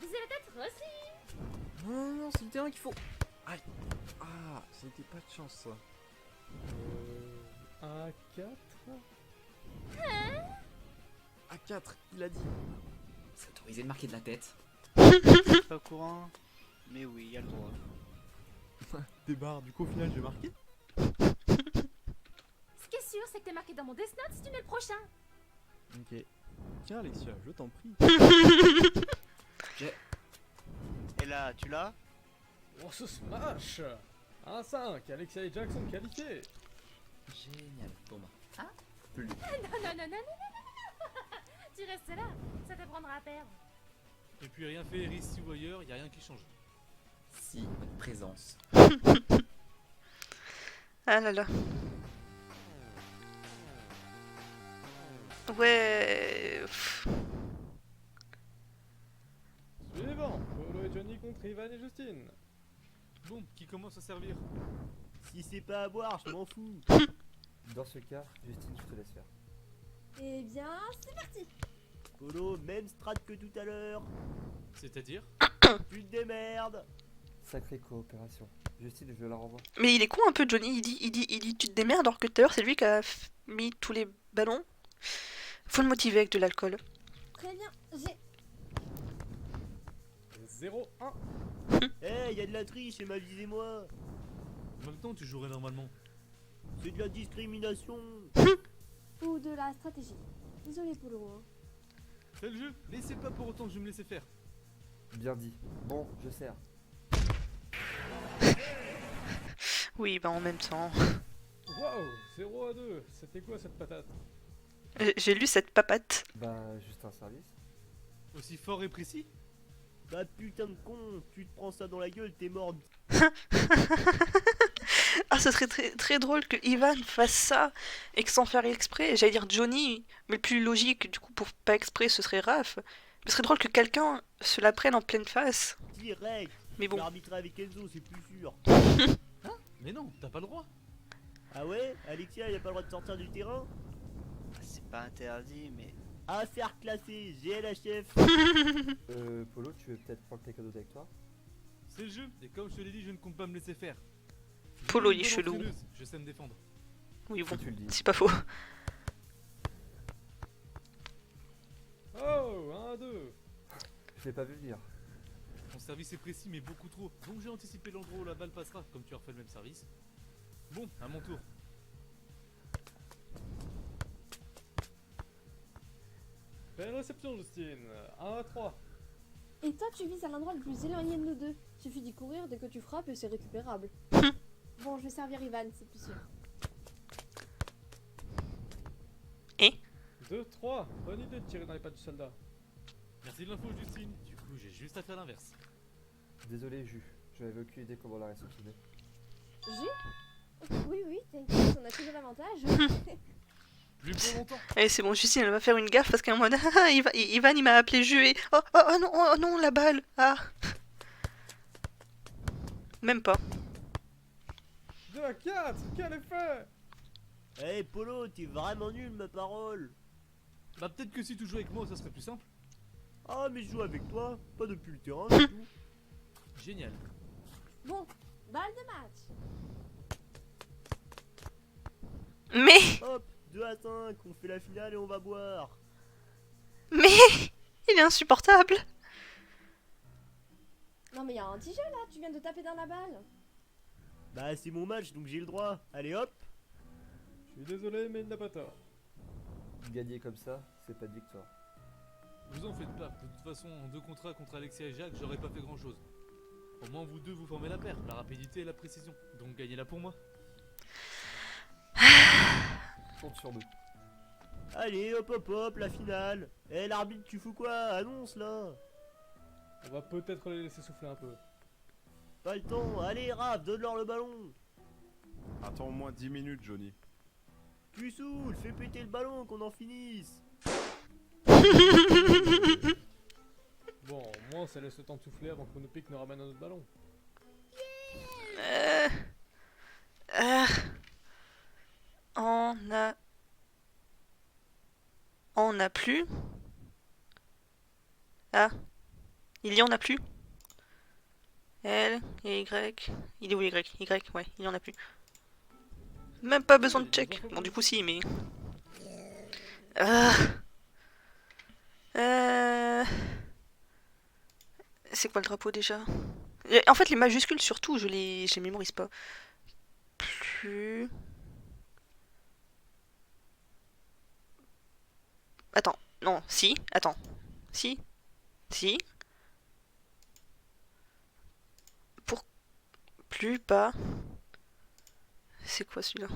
Visez la tête aussi. Non, non, c'est le terrain qu'il faut. Aïe. Ah, c'était pas de chance ça. 1, 4. À 4, il a dit. C'est autorisé de marquer de la tête. Je suis pas au courant. Mais oui, il y a le droit. T'es barre, du coup au final j'ai marqué. Ce qui est sûr, c'est que t'es marqué dans mon Death Note si tu mets le prochain. Ok. Tiens Alexia, je t'en prie. Et là, tu l'as? Oh, ce smash. 1, 5. Alexia et Jack sont qualifiés. Génial. Bon bah. Ah, plus. Non, non, non, non, non, non, non. Tu restes là, ça t'apprendra à perdre. Et puis rien fait ici ou ailleurs, y a rien qui change. Si, votre présence. Ah là là. Ouais... Suivant. Polo et Johnny contre Ivan et Justine. Bon, qui commence à servir? Si c'est pas à boire, je m'en fous. Dans ce cas, Justine, je te laisse faire. Eh bien, c'est parti. Polo, même strat que tout à l'heure. C'est-à-dire? Tu te démerdes. Sacrée coopération. Justine, je la renvoie. Mais il est con un peu Johnny, il dit tu te démerdes alors que tout à l'heure c'est lui qui a mis tous les ballons. Faut le motiver avec de l'alcool. Très bien, j'ai... 0, 1. Eh, y a de la triche et m'avisez-moi. En même temps, tu jouerais normalement. C'est de la discrimination. Ou de la stratégie. Désolé Polo. Hein. C'est le jeu, laissez pas pour autant que je me laissais faire. Bien dit. Bon, je sers. Oui, bah en même temps. Waouh, 0-2. C'était quoi cette patate? J'ai lu cette papate. Bah, juste un service. Aussi fort et précis? Bah putain de con, tu te prends ça dans la gueule, t'es mort. Ah, ce serait très drôle que Ivan fasse ça et que sans faire exprès, j'allais dire Johnny, mais le plus logique, du coup, pour pas exprès, ce serait Raph. Ce serait drôle que quelqu'un se la prenne en pleine face. Direct. Mais bon. Je vais arbitrer avec Enzo, c'est plus sûr. Hein? Mais non, t'as pas le droit. Ah ouais, Alexia, il a pas le droit de sortir du terrain? C'est pas interdit, mais. Affaire classée, GLHF. Polo, tu veux peut-être prendre tes cadeaux avec toi? C'est le jeu, et comme je te l'ai dit, je ne compte pas me laisser faire. Polo, il est chelou. Je sais me défendre. Oui, bon, Si tu le dis. c'est pas faux. Oh, 1-2. Je l'ai pas vu venir. Ton service est précis, mais beaucoup trop. Donc j'ai anticipé l'endroit où la balle passera, comme tu as refait le même service. Bon, à mon tour. Belle réception, Justine. 1-3. Et toi, tu vises à l'endroit le plus éloigné de nous deux. Suffit d'y courir dès que tu frappes et c'est récupérable. Bon, je vais servir Ivan, c'est plus sûr. Et 2-3. Bonne idée de tirer dans les pattes du soldat. Merci de l'info, Justine. Du coup, j'ai juste à faire l'inverse. Désolé, Jus. Je n'avais aucune idée comment la réceptionner. Oui, oui, t'inquiète, on a toujours l'avantage. Plus pour longtemps. Allez, c'est bon, Justine, elle va faire une gaffe parce qu'à un moment, ah, Ivan, il m'a appelé Jus et... Oh non, la balle. Ah. Même pas. 2-4. Quel effet? Eh Polo, t'es vraiment nul, ma parole. Bah peut-être que si tu joues avec moi, ça serait plus simple. Ah mais je joue avec toi, pas depuis le terrain du tout. Génial. Bon, balle de match. Mais... Hop, 2-5, on fait la finale et on va boire. Mais... Il est insupportable. Non mais y'a un petit jeu là, tu viens de taper dans la balle. Bah c'est mon match donc j'ai le droit. Allez hop. Je suis désolé, mais il n'a pas tort. Gagner comme ça, c'est pas de victoire. Vous en faites pas. De toute façon, en 2 contrats contre Alexia et Jacques, j'aurais pas fait grand chose. Au moins, vous deux, vous formez la paire, la rapidité et la précision. Donc gagnez-la pour moi. Compte sur nous. Allez hop hop hop, la finale. Eh l'arbitre, tu fous quoi? Annonce là. On va peut-être les laisser souffler un peu. Pas le temps. Allez Raph, donne-leur le ballon. Attends au moins 10 minutes, Johnny. Tu saoules, fais péter le ballon qu'on en finisse. Bon, au moins ça laisse le temps de souffler avant que Monopic ne ramène un autre ballon. On a plus. Ah. Il y en a plus. L et Y. Il est où Y? Y, ouais, il y en a plus. Même pas besoin de check. Bon, du coup, si, mais. C'est quoi le drapeau déjà? En fait, les majuscules, surtout, je les mémorise pas. Plus. Attends, non, si, attends. Si. Si. Pour. Plus bas. C'est quoi celui-là?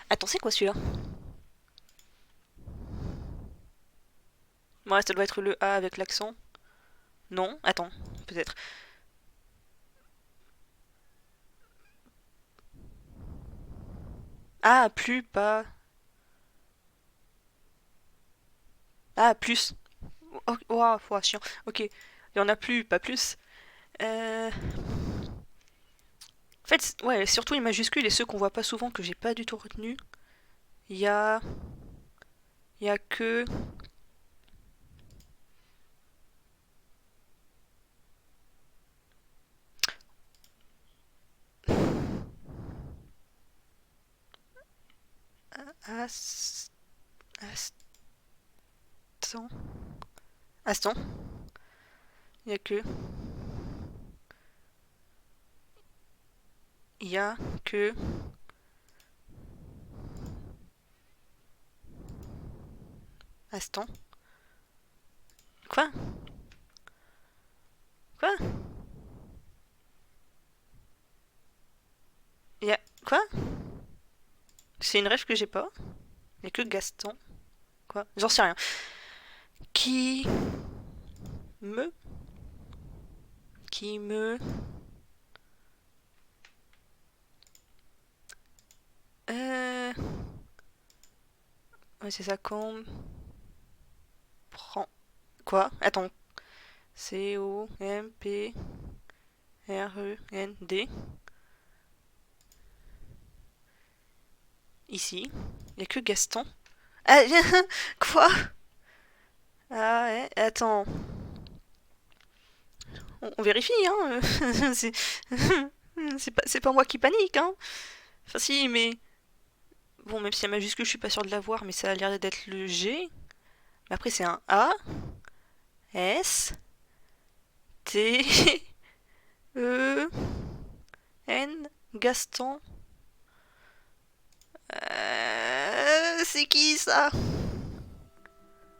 Attends, c'est quoi celui-là? Ouais, ça doit être le A avec l'accent. Non, attends, peut-être. Ah, plus, pas. Ah, plus. Oh, oh, oh, chiant. Ok, il y en a plus, pas plus. En fait, ouais, surtout les majuscules et ceux qu'on voit pas souvent que j'ai pas du tout retenu. Il y a. Il y a que. Aston. Il y a que. Il y a que. Aston. Quoi? Quoi? Y'a... Quoi? C'est une rêve que j'ai pas. Y'a que Gaston. Quoi? J'en sais rien. Qui me... Ouais, c'est ça, combe... Prend... Quoi? Attends. C-O-M-P-R-E-N-D. Ici. Il n'y a que Gaston. Ah, quoi? Ah ouais, attends. On vérifie, hein. C'est pas moi qui panique, hein. Enfin si, mais... Bon, même si y a majuscule, je suis pas sûre de l'avoir, mais ça a l'air d'être le G. Mais après, c'est un A. S. T. E. N. Gaston. C'est qui ça?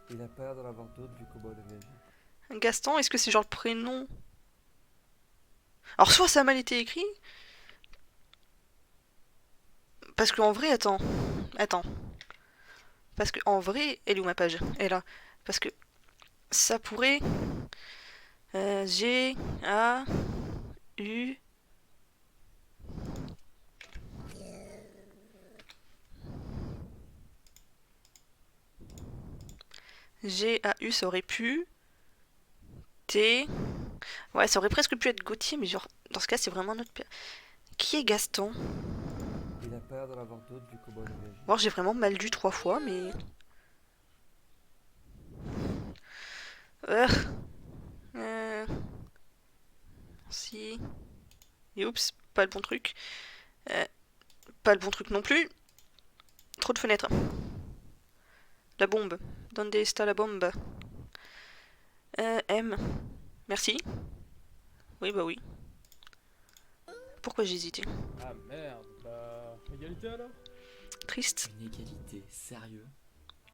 Il a pas l'air d'en avoir d'autres vu qu'au bas de VG. Gaston, est-ce que c'est genre le prénom? Alors soit ça a mal été écrit. Parce qu'en vrai, attends. Parce que en vrai, elle est où ma page? Elle est là. Parce que ça pourrait... G, A, U... G, A, U, ça aurait pu... T... Ouais, ça aurait presque pu être Gauthier, mais genre, dans ce cas, c'est vraiment notre... Qui est Gaston? Il a pas l'air d'en avoir d'autres vu qu'au bas de VG. Bon, j'ai vraiment mal lu 3 fois, mais... Si... Et oups, pas le bon truc. Pas le bon truc non plus. Trop de fenêtres. La bombe. Donde está la bombe? M. Merci. Oui, bah oui. Pourquoi j'ai hésité? Ah merde, bah... Égalité alors? Triste. Une égalité, sérieux?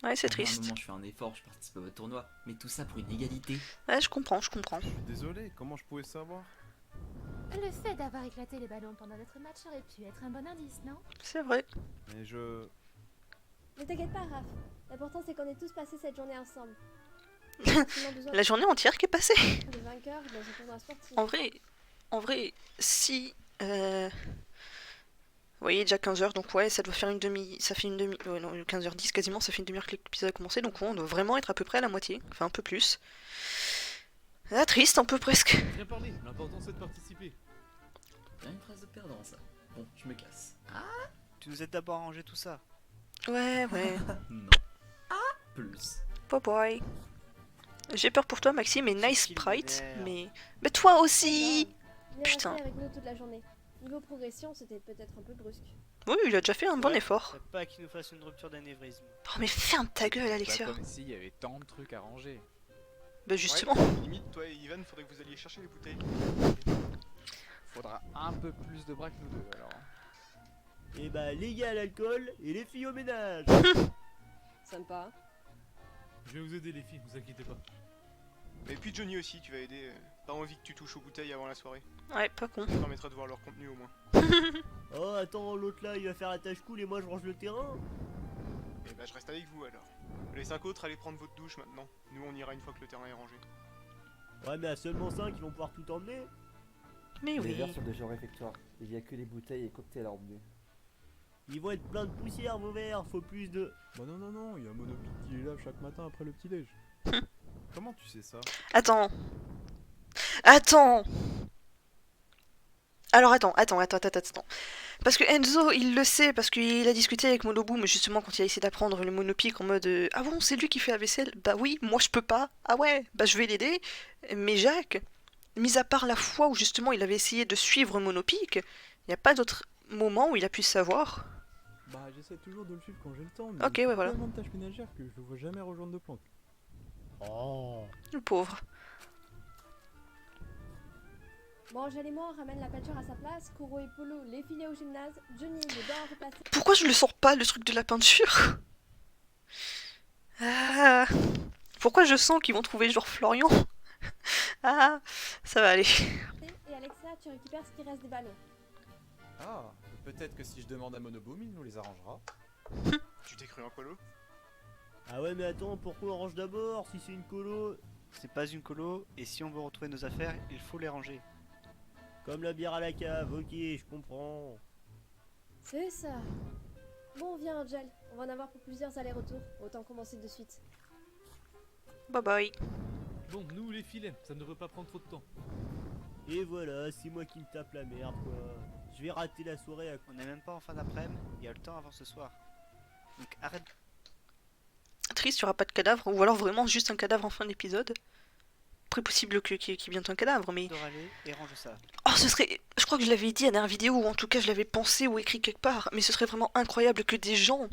Ouais, c'est À un triste. moment, je fais un effort, je participe à votre tournoi, mais tout ça pour une égalité. Ouais, je comprends. Je suis désolé, comment je pouvais savoir? Le fait d'avoir éclaté les ballons pendant notre match aurait pu être un bon indice, non? C'est vrai. Mais je... Ne t'inquiète pas, Raph. L'important, c'est qu'on ait tous passé cette journée ensemble. La journée entière qui est passée. Le vainqueur dans un tournoi sportif. En vrai, si... Vous voyez, déjà 15h, donc ouais, ça doit faire une demi... Ça fait une demi... Ouais, non, 15h10 quasiment, ça fait une demi-heure que l'épisode a commencé, donc ouais, on doit vraiment être à peu près à la moitié. Enfin, un peu plus. Ah, triste, un peu presque. Bien parlé, l'important c'est de participer. Bien une phrase de perdant, ça. Bon, je me casse. Tu nous aides d'abord à ranger tout ça. Ouais. Non. Plus. Bye bye. J'ai peur pour toi, Maxime, et nice qui sprite, m'énerve. mais toi aussi. Il est Putain. resté avec nous toute la journée. Niveau progression, c'était peut-être un peu brusque. Oui, il a déjà fait un bon Ouais, effort. faudrait pas qu'il nous fasse une rupture d'anévrisme. Oh, mais ferme ta gueule, Alexia. Pas comme s'il y avait tant de trucs à ranger. Bah justement. Ouais, limite, toi et Ivan, faudrait que vous alliez chercher les bouteilles. Faudra un peu plus de bras que nous deux alors. Et bah les gars à l'alcool et les filles au ménage. Sympa. Je vais vous aider les filles, vous inquiétez pas. Et puis Johnny aussi, tu vas aider. Pas envie que tu touches aux bouteilles avant la soirée. Ouais, pas con. Ça permettra de voir leur contenu au moins. Oh attends, l'autre là il va faire la tâche cool et moi je range le terrain. Et bah je reste avec vous alors. Les 5 autres, allez prendre votre douche maintenant. Nous on ira une fois que le terrain est rangé. Ouais mais à seulement 5 ils vont pouvoir tout emmener. Mais Les oui. verres sont déjà au réfectoire. Il y a que les bouteilles et cocktails à emmener. Ils vont être pleins de poussière vos verres, faut plus de... Bah non, il y a Monopic qui les lave chaque matin après le petit-déj. Comment tu sais ça? Attends. Alors attends. Parce que Enzo, il le sait, parce qu'il a discuté avec Monoboom, justement, quand il a essayé d'apprendre le monopic en mode ah bon, c'est lui qui fait la vaisselle? Bah oui, moi je peux pas. Ah ouais, bah je vais l'aider. Mais Jacques, mis à part la fois où justement il avait essayé de suivre Monopic, il n'y a pas d'autre moment où il a pu savoir. Bah j'essaie toujours de le suivre quand j'ai le temps, mais Ok, ouais, voilà. tellement de tâches ménagères que je le vois jamais rejoindre de planque. Oh. Le pauvre. Bon, Angèle et moi, on ramène la peinture à sa place. Kuro et Polo, les filets au gymnase. Johnny, le bain à replacer. Pourquoi je le sors pas, le truc de la peinture? Ah. Pourquoi je sens qu'ils vont trouver genre Florian? Ah, ça va aller. Et Alexia, tu récupères ce qui reste des ballons. Ah, peut-être que si je demande à Monoboom, il nous les arrangera. Tu t'es cru en colo? Ah ouais, mais attends, pourquoi on range d'abord si c'est une colo? C'est pas une colo, et si on veut retrouver nos affaires, il faut les ranger. Comme la bière à la cave, ok, je comprends. C'est ça. Bon, viens Angel, on va en avoir pour plusieurs allers-retours. Autant commencer de suite. Bye bye. Bon, nous les filets, ça ne devrait pas prendre trop de temps. Et voilà, c'est moi qui me tape la merde, quoi. Je vais rater la soirée à... On n'est même pas en fin d'après-midi, il y a le temps avant ce soir. Donc arrête. Triste, il n'y aura pas de cadavre, ou alors vraiment juste un cadavre en fin d'épisode. Après possible qu'il y ait bientôt un cadavre, mais... de râler et range ça. Oh, ce serait... Je crois que je l'avais dit à la dernière vidéo, ou en tout cas je l'avais pensé ou écrit quelque part, mais ce serait vraiment incroyable que des gens,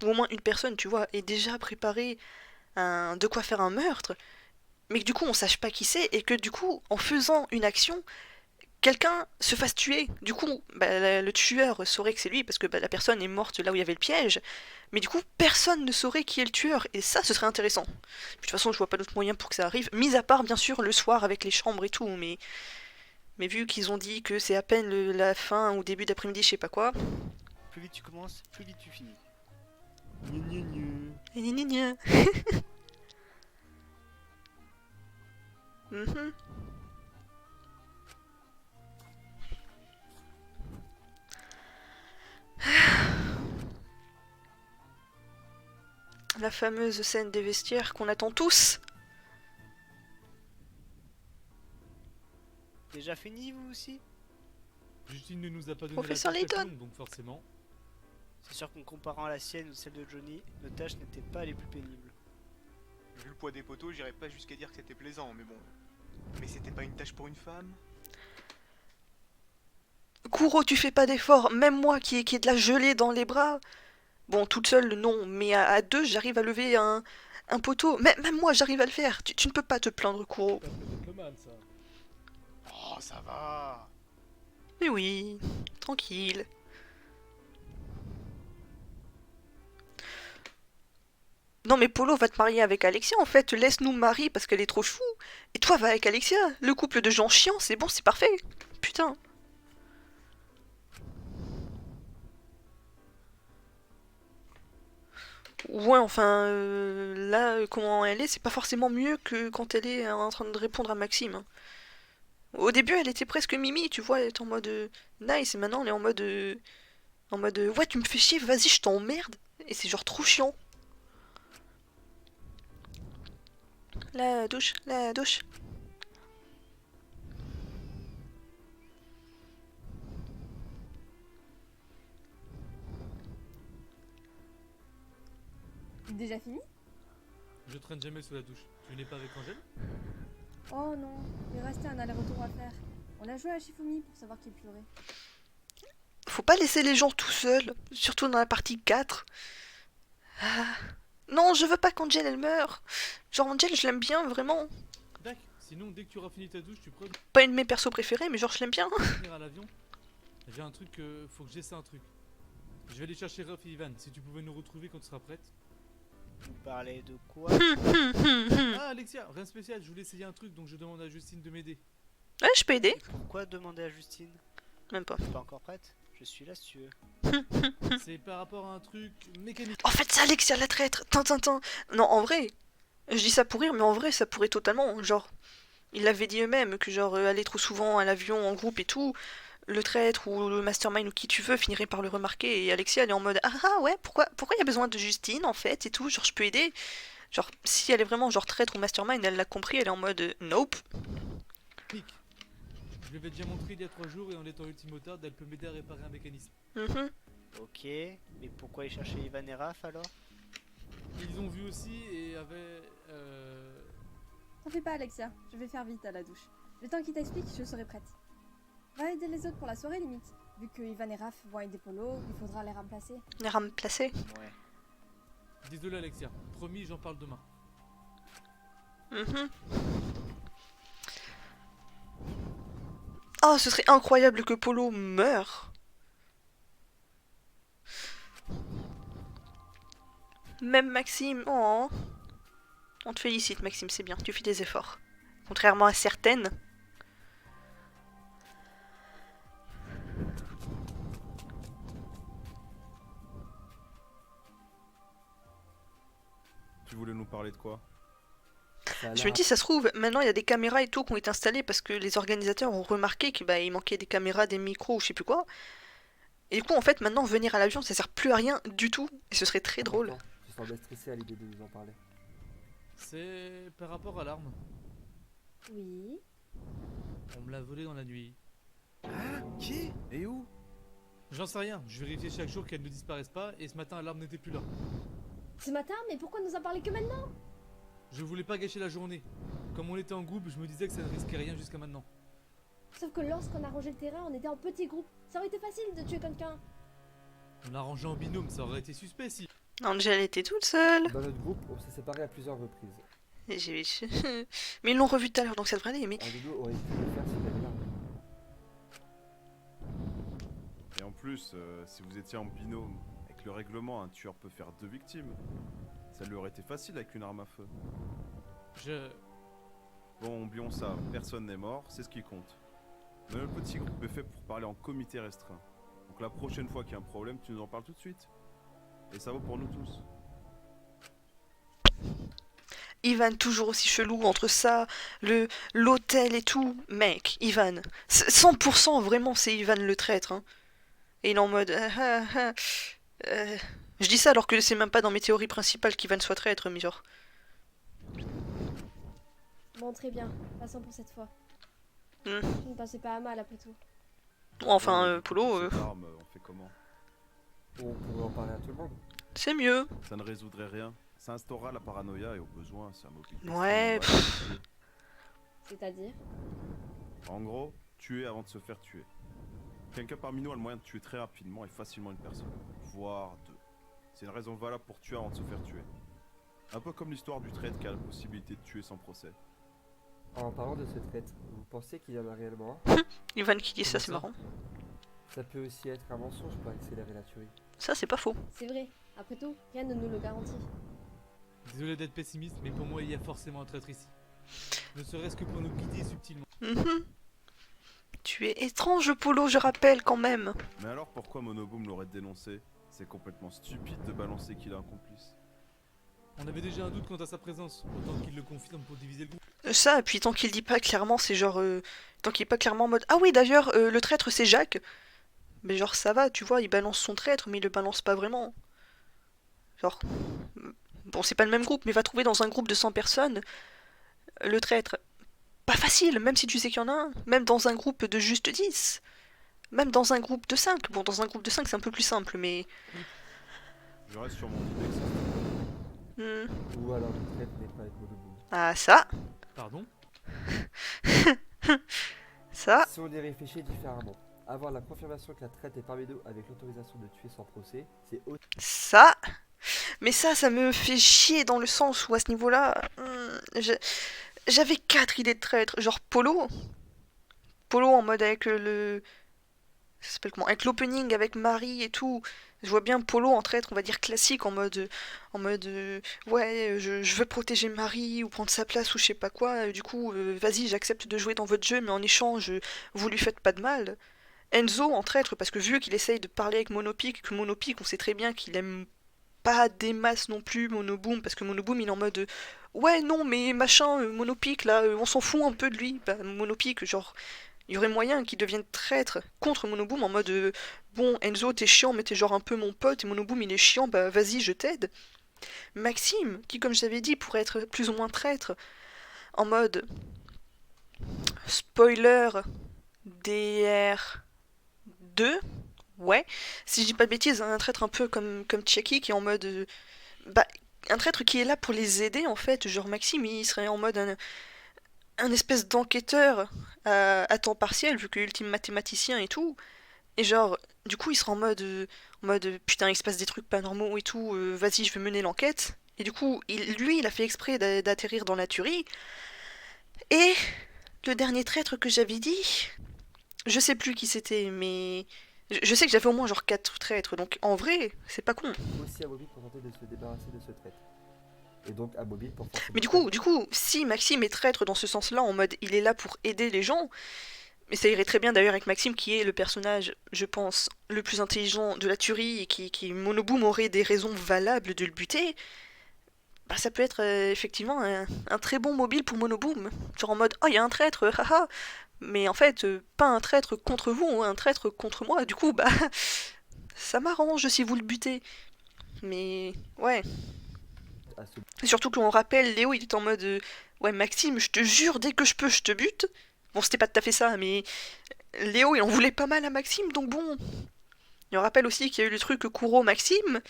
ou au moins une personne, tu vois, ait déjà préparé de quoi faire un meurtre, mais que du coup on sache pas qui c'est, et que du coup, en faisant une action, quelqu'un se fasse tuer. Du coup, bah, le tueur saurait que c'est lui, parce que bah, la personne est morte là où il y avait le piège, mais du coup, personne ne saurait qui est le tueur, et ça, ce serait intéressant. Puis, de toute façon, je vois pas d'autre moyen pour que ça arrive, mis à part, bien sûr, le soir avec les chambres et tout, mais vu qu'ils ont dit que c'est à peine la fin ou début d'après-midi, je sais pas quoi... Plus vite tu commences, plus vite tu finis. Gna gna gna. Mhm. La fameuse scène des vestiaires qu'on attend tous. Déjà fini vous aussi? Justine ne nous a pas donné Professeur la Layton. donc forcément. C'est sûr qu'en comparant la sienne ou celle de Johnny, nos tâches n'étaient pas les plus pénibles. Vu le poids des poteaux, j'irais pas jusqu'à dire que c'était plaisant, mais bon. Mais c'était pas une tâche pour une femme? Kuro, tu fais pas d'effort, même moi qui ai de la gelée dans les bras. Bon, toute seule, non, mais à deux, j'arrive à lever un poteau. Même moi, j'arrive à le faire. Tu ne peux pas te plaindre, Kuro. Oh, ça va. Mais oui, tranquille. Non mais Polo va te marier avec Alexia en fait, laisse-nous Marie parce qu'elle est trop chou. Et toi va avec Alexia, le couple de gens chiants, c'est bon, c'est parfait. Putain. Ouais, enfin, là, comment elle est, c'est pas forcément mieux que quand elle est en train de répondre à Maxime. Hein. Au début, elle était presque Mimi, tu vois, elle était en mode nice, et maintenant elle est en mode... ouais, tu me fais chier, vas-y, je t'emmerde. Et c'est genre trop chiant. La douche, la douche. Déjà fini? Je traîne jamais sous la douche. Tu n'es pas avec Angèle? Oh non, il restait un aller-retour à faire. On a joué à Shifumi pour savoir qui pleurait. Faut pas laisser les gens tout seuls, surtout dans la partie 4. Ah. Non, je veux pas qu'Angel elle meure. Genre Angel, je l'aime bien, vraiment. Dac, sinon dès que tu auras fini ta douche, tu prends... Pas une de mes persos préférés, mais genre je l'aime bien. venir à l'avion. J'ai un truc, faut que j'essaie un truc. Je vais aller chercher Raph et Ivan, si tu pouvais nous retrouver quand tu seras prête. Vous parlez de quoi? Ah Alexia, rien de spécial, je voulais essayer un truc donc je demande à Justine de m'aider. Ouais, je peux aider. Pourquoi demander à Justine? Même pas. T'es pas encore prête? Je suis là si tu veux. C'est par rapport à un truc mécanique. En fait, c'est Alexia la traître. Tintin. Non, en vrai, je dis ça pour rire, mais en vrai, ça pourrait totalement. Genre, ils l'avaient dit eux-mêmes que genre aller trop souvent à l'avion en groupe et tout, le traître ou le mastermind ou qui tu veux finirait par le remarquer. Et Alexia, elle est en mode ouais, pourquoi il y a besoin de Justine en fait et tout. Genre, je peux aider. Genre, si elle est vraiment genre traître ou mastermind, elle l'a compris, elle est en mode nope. Nick, je lui avais déjà montré il y a 3 jours et en étant ultimotarde, elle peut m'aider à réparer un mécanisme. Ok, mais pourquoi aller chercher Ivan et Raph alors? Ils ont vu aussi et avaient... T'en fais pas Alexia, je vais faire vite à la douche. Le temps qu'il t'explique, je serai prête. Va aider les autres pour la soirée limite. Vu que Ivan et Raph vont aider Polo, il faudra les remplacer. Les remplacer? Ouais. Désolé Alexia, promis j'en parle demain. Oh, ce serait incroyable que Polo meure. Même Maxime, oh. On te félicite, Maxime, c'est bien, tu fais des efforts. Contrairement à certaines. Tu voulais nous parler de quoi? Je me dis, ça se trouve, maintenant il y a des caméras et tout qui ont été installées parce que les organisateurs ont remarqué qu'il il manquait des caméras, des micros ou je sais plus quoi. Et du coup, en fait, maintenant, venir à l'avion, ça sert plus à rien du tout. Et ce serait très drôle. Je semblais stressé à l'idée de nous en parler. C'est par rapport à l'arme. Oui. On me l'a volée dans la nuit. Ah, qui? Et où? J'en sais rien, je vérifiais chaque jour qu'elle ne disparaisse pas et ce matin l'arme n'était plus là. Ce matin, mais pourquoi nous en parler que maintenant? Je voulais pas gâcher la journée. Comme on était en groupe, je me disais que ça ne risquait rien jusqu'à maintenant. Sauf que lorsqu'on a rangé le terrain, on était en petit groupe. Ça aurait été facile de tuer quelqu'un. On a rangé en binôme, ça aurait été suspect si. Angel était toute seule. Dans notre groupe, on s'est séparés à plusieurs reprises. Mais ils l'ont revu tout à l'heure, donc ça devrait aller. Mais... Un dodo aurait pu le faire s'il avait l'arme. Et en plus, si vous étiez en binôme, avec le règlement, un tueur peut faire 2 victimes. Ça lui aurait été facile avec une arme à feu. Bon, oublions ça, personne n'est mort, c'est ce qui compte. Mais le petit groupe est fait pour parler en comité restreint. Donc la prochaine fois qu'il y a un problème, tu nous en parles tout de suite. Et ça vaut pour nous tous. Ivan, toujours aussi chelou entre ça, l'hôtel et tout. Mec, Ivan, 100% vraiment c'est Ivan le traître. Hein. Et il est en mode... Je dis ça alors que c'est même pas dans mes théories principales qu'Ivan soit traître, mais genre... Bon, très bien. Passons pour cette fois. Hmm. Je ne passais pas à mal après tout. Enfin, Polo... On fait comment? On pourrait en parler à tout le monde. C'est mieux. Ça ne résoudrait rien. Ça instaurera la paranoïa et au besoin, ça mobilise. Ouais. C'est-à-dire? En gros, tuer avant de se faire tuer. Quelqu'un parmi nous a le moyen de tuer très rapidement et facilement une personne, voire 2. C'est une raison valable pour tuer avant de se faire tuer. Un peu comme l'histoire du traître qui a la possibilité de tuer sans procès. En parlant de ce traître, vous pensez qu'il y en a réellement un? Ivan qui dit ça, c'est marrant. Ça peut aussi être un mensonge pour accélérer la tuerie. Ça, c'est pas faux. C'est vrai. Après tout, rien ne nous le garantit. Désolé d'être pessimiste, mais pour moi il y a forcément un traître ici. Ne serait-ce que pour nous guider subtilement. Tu es étrange, Polo, je rappelle quand même. Mais alors pourquoi Monoboom l'aurait dénoncé? C'est complètement stupide de balancer qu'il a un complice. On avait déjà un doute quant à sa présence, autant qu'il le confirme pour diviser le groupe. Ça, et puis tant qu'il dit pas clairement, c'est genre... tant qu'il est pas clairement en mode... Ah oui, d'ailleurs, le traître, c'est Jacques. Mais genre, ça va, tu vois, il balance son traître, mais il le balance pas vraiment. Genre... Bon, c'est pas le même groupe, mais va trouver dans un groupe de 100 personnes le traître. Pas facile, même si tu sais qu'il y en a un. Même dans un groupe de juste 10. Même dans un groupe de 5. Bon, dans un groupe de 5, c'est un peu plus simple, mais... Je reste sur mon idée que ça. Ou alors le traître n'est pas avec Monoboom. Ah, ça. Pardon? Ça. Si on y réfléchit différemment, avoir la confirmation que la traite est parmi nous avec l'autorisation de tuer sans procès, c'est autre. Ça. Mais ça me fait chier dans le sens où à ce niveau-là, j'avais 4 idées de traître. Genre Polo en mode avec le... Ça s'appelle comment? Avec l'opening, avec Marie et tout. Je vois bien Polo en traître, on va dire classique, en mode ouais, je veux protéger Marie ou prendre sa place ou je sais pas quoi. Du coup, vas-y, j'accepte de jouer dans votre jeu, mais en échange, vous lui faites pas de mal. Enzo en traître, parce que vu qu'il essaye de parler avec Monopic, que Monopic, on sait très bien qu'il aime pas des masses non plus Monoboom, parce que Monoboom il est en mode ouais non mais machin Monopic là on s'en fout un peu de lui. Bah, Monopic genre il y aurait moyen qu'il devienne traître contre Monoboom en mode bon Enzo t'es chiant mais t'es genre un peu mon pote et Monoboom il est chiant bah vas-y je t'aide. Maxime qui comme je t'avais dit pourrait être plus ou moins traître en mode spoiler DR2. Ouais, si je dis pas de bêtises, un traître un peu comme Chucky qui est en mode... bah, un traître qui est là pour les aider en fait, genre Maxime il serait en mode un espèce d'enquêteur à temps partiel vu que ultime mathématicien et tout, et genre du coup il sera en mode putain il se passe des trucs pas normaux et tout, vas-y je vais mener l'enquête, et du coup il a fait exprès d'atterrir dans la tuerie, et le dernier traître que j'avais dit, je sais plus qui c'était mais... Je sais que j'avais au moins genre 4 traîtres, donc en vrai, c'est pas con. Aussi à Bobby pour tenter de se débarrasser de ce traître. et donc un mobile pour forcer. Mais du coup, si Maxime est traître dans ce sens-là, en mode il est là pour aider les gens, mais ça irait très bien d'ailleurs avec Maxime qui est le personnage, je pense, le plus intelligent de la tuerie et qui Monoboom aurait des raisons valables de le buter, bah ça peut être effectivement un très bon mobile pour Monoboom. Genre en mode oh il y a un traître, haha, mais en fait pas un traître contre vous, un traître contre moi, du coup bah ça m'arrange si vous le butez. Mais ouais. Et surtout qu'on rappelle, Léo il est en mode ouais Maxime, je te jure dès que je peux je te bute. Bon c'était pas tout à fait ça, mais Léo il en voulait pas mal à Maxime, donc bon. Et on rappelle aussi qu'il y a eu le truc Kuro Maxime.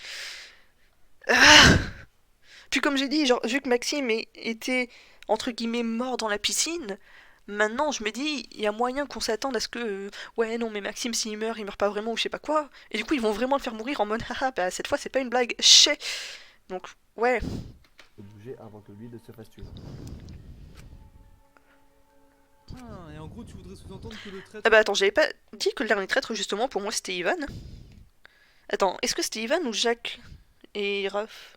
Puis comme j'ai dit, genre vu que Maxime était entre guillemets mort dans la piscine, maintenant je me dis il y a moyen qu'on s'attende à ce que ouais non mais Maxime s'il meurt il meurt pas vraiment ou je sais pas quoi, et du coup ils vont vraiment le faire mourir en mode haha bah cette fois c'est pas une blague, chais. Donc ouais. Bouger avant que lui ne se fasse tuer. Ah, et en gros tu voudrais sous-entendre que le traître... Ah bah attends, j'avais pas dit que le dernier traître justement pour moi c'était Ivan. Attends, est-ce que c'était Ivan ou Jacques et Raph?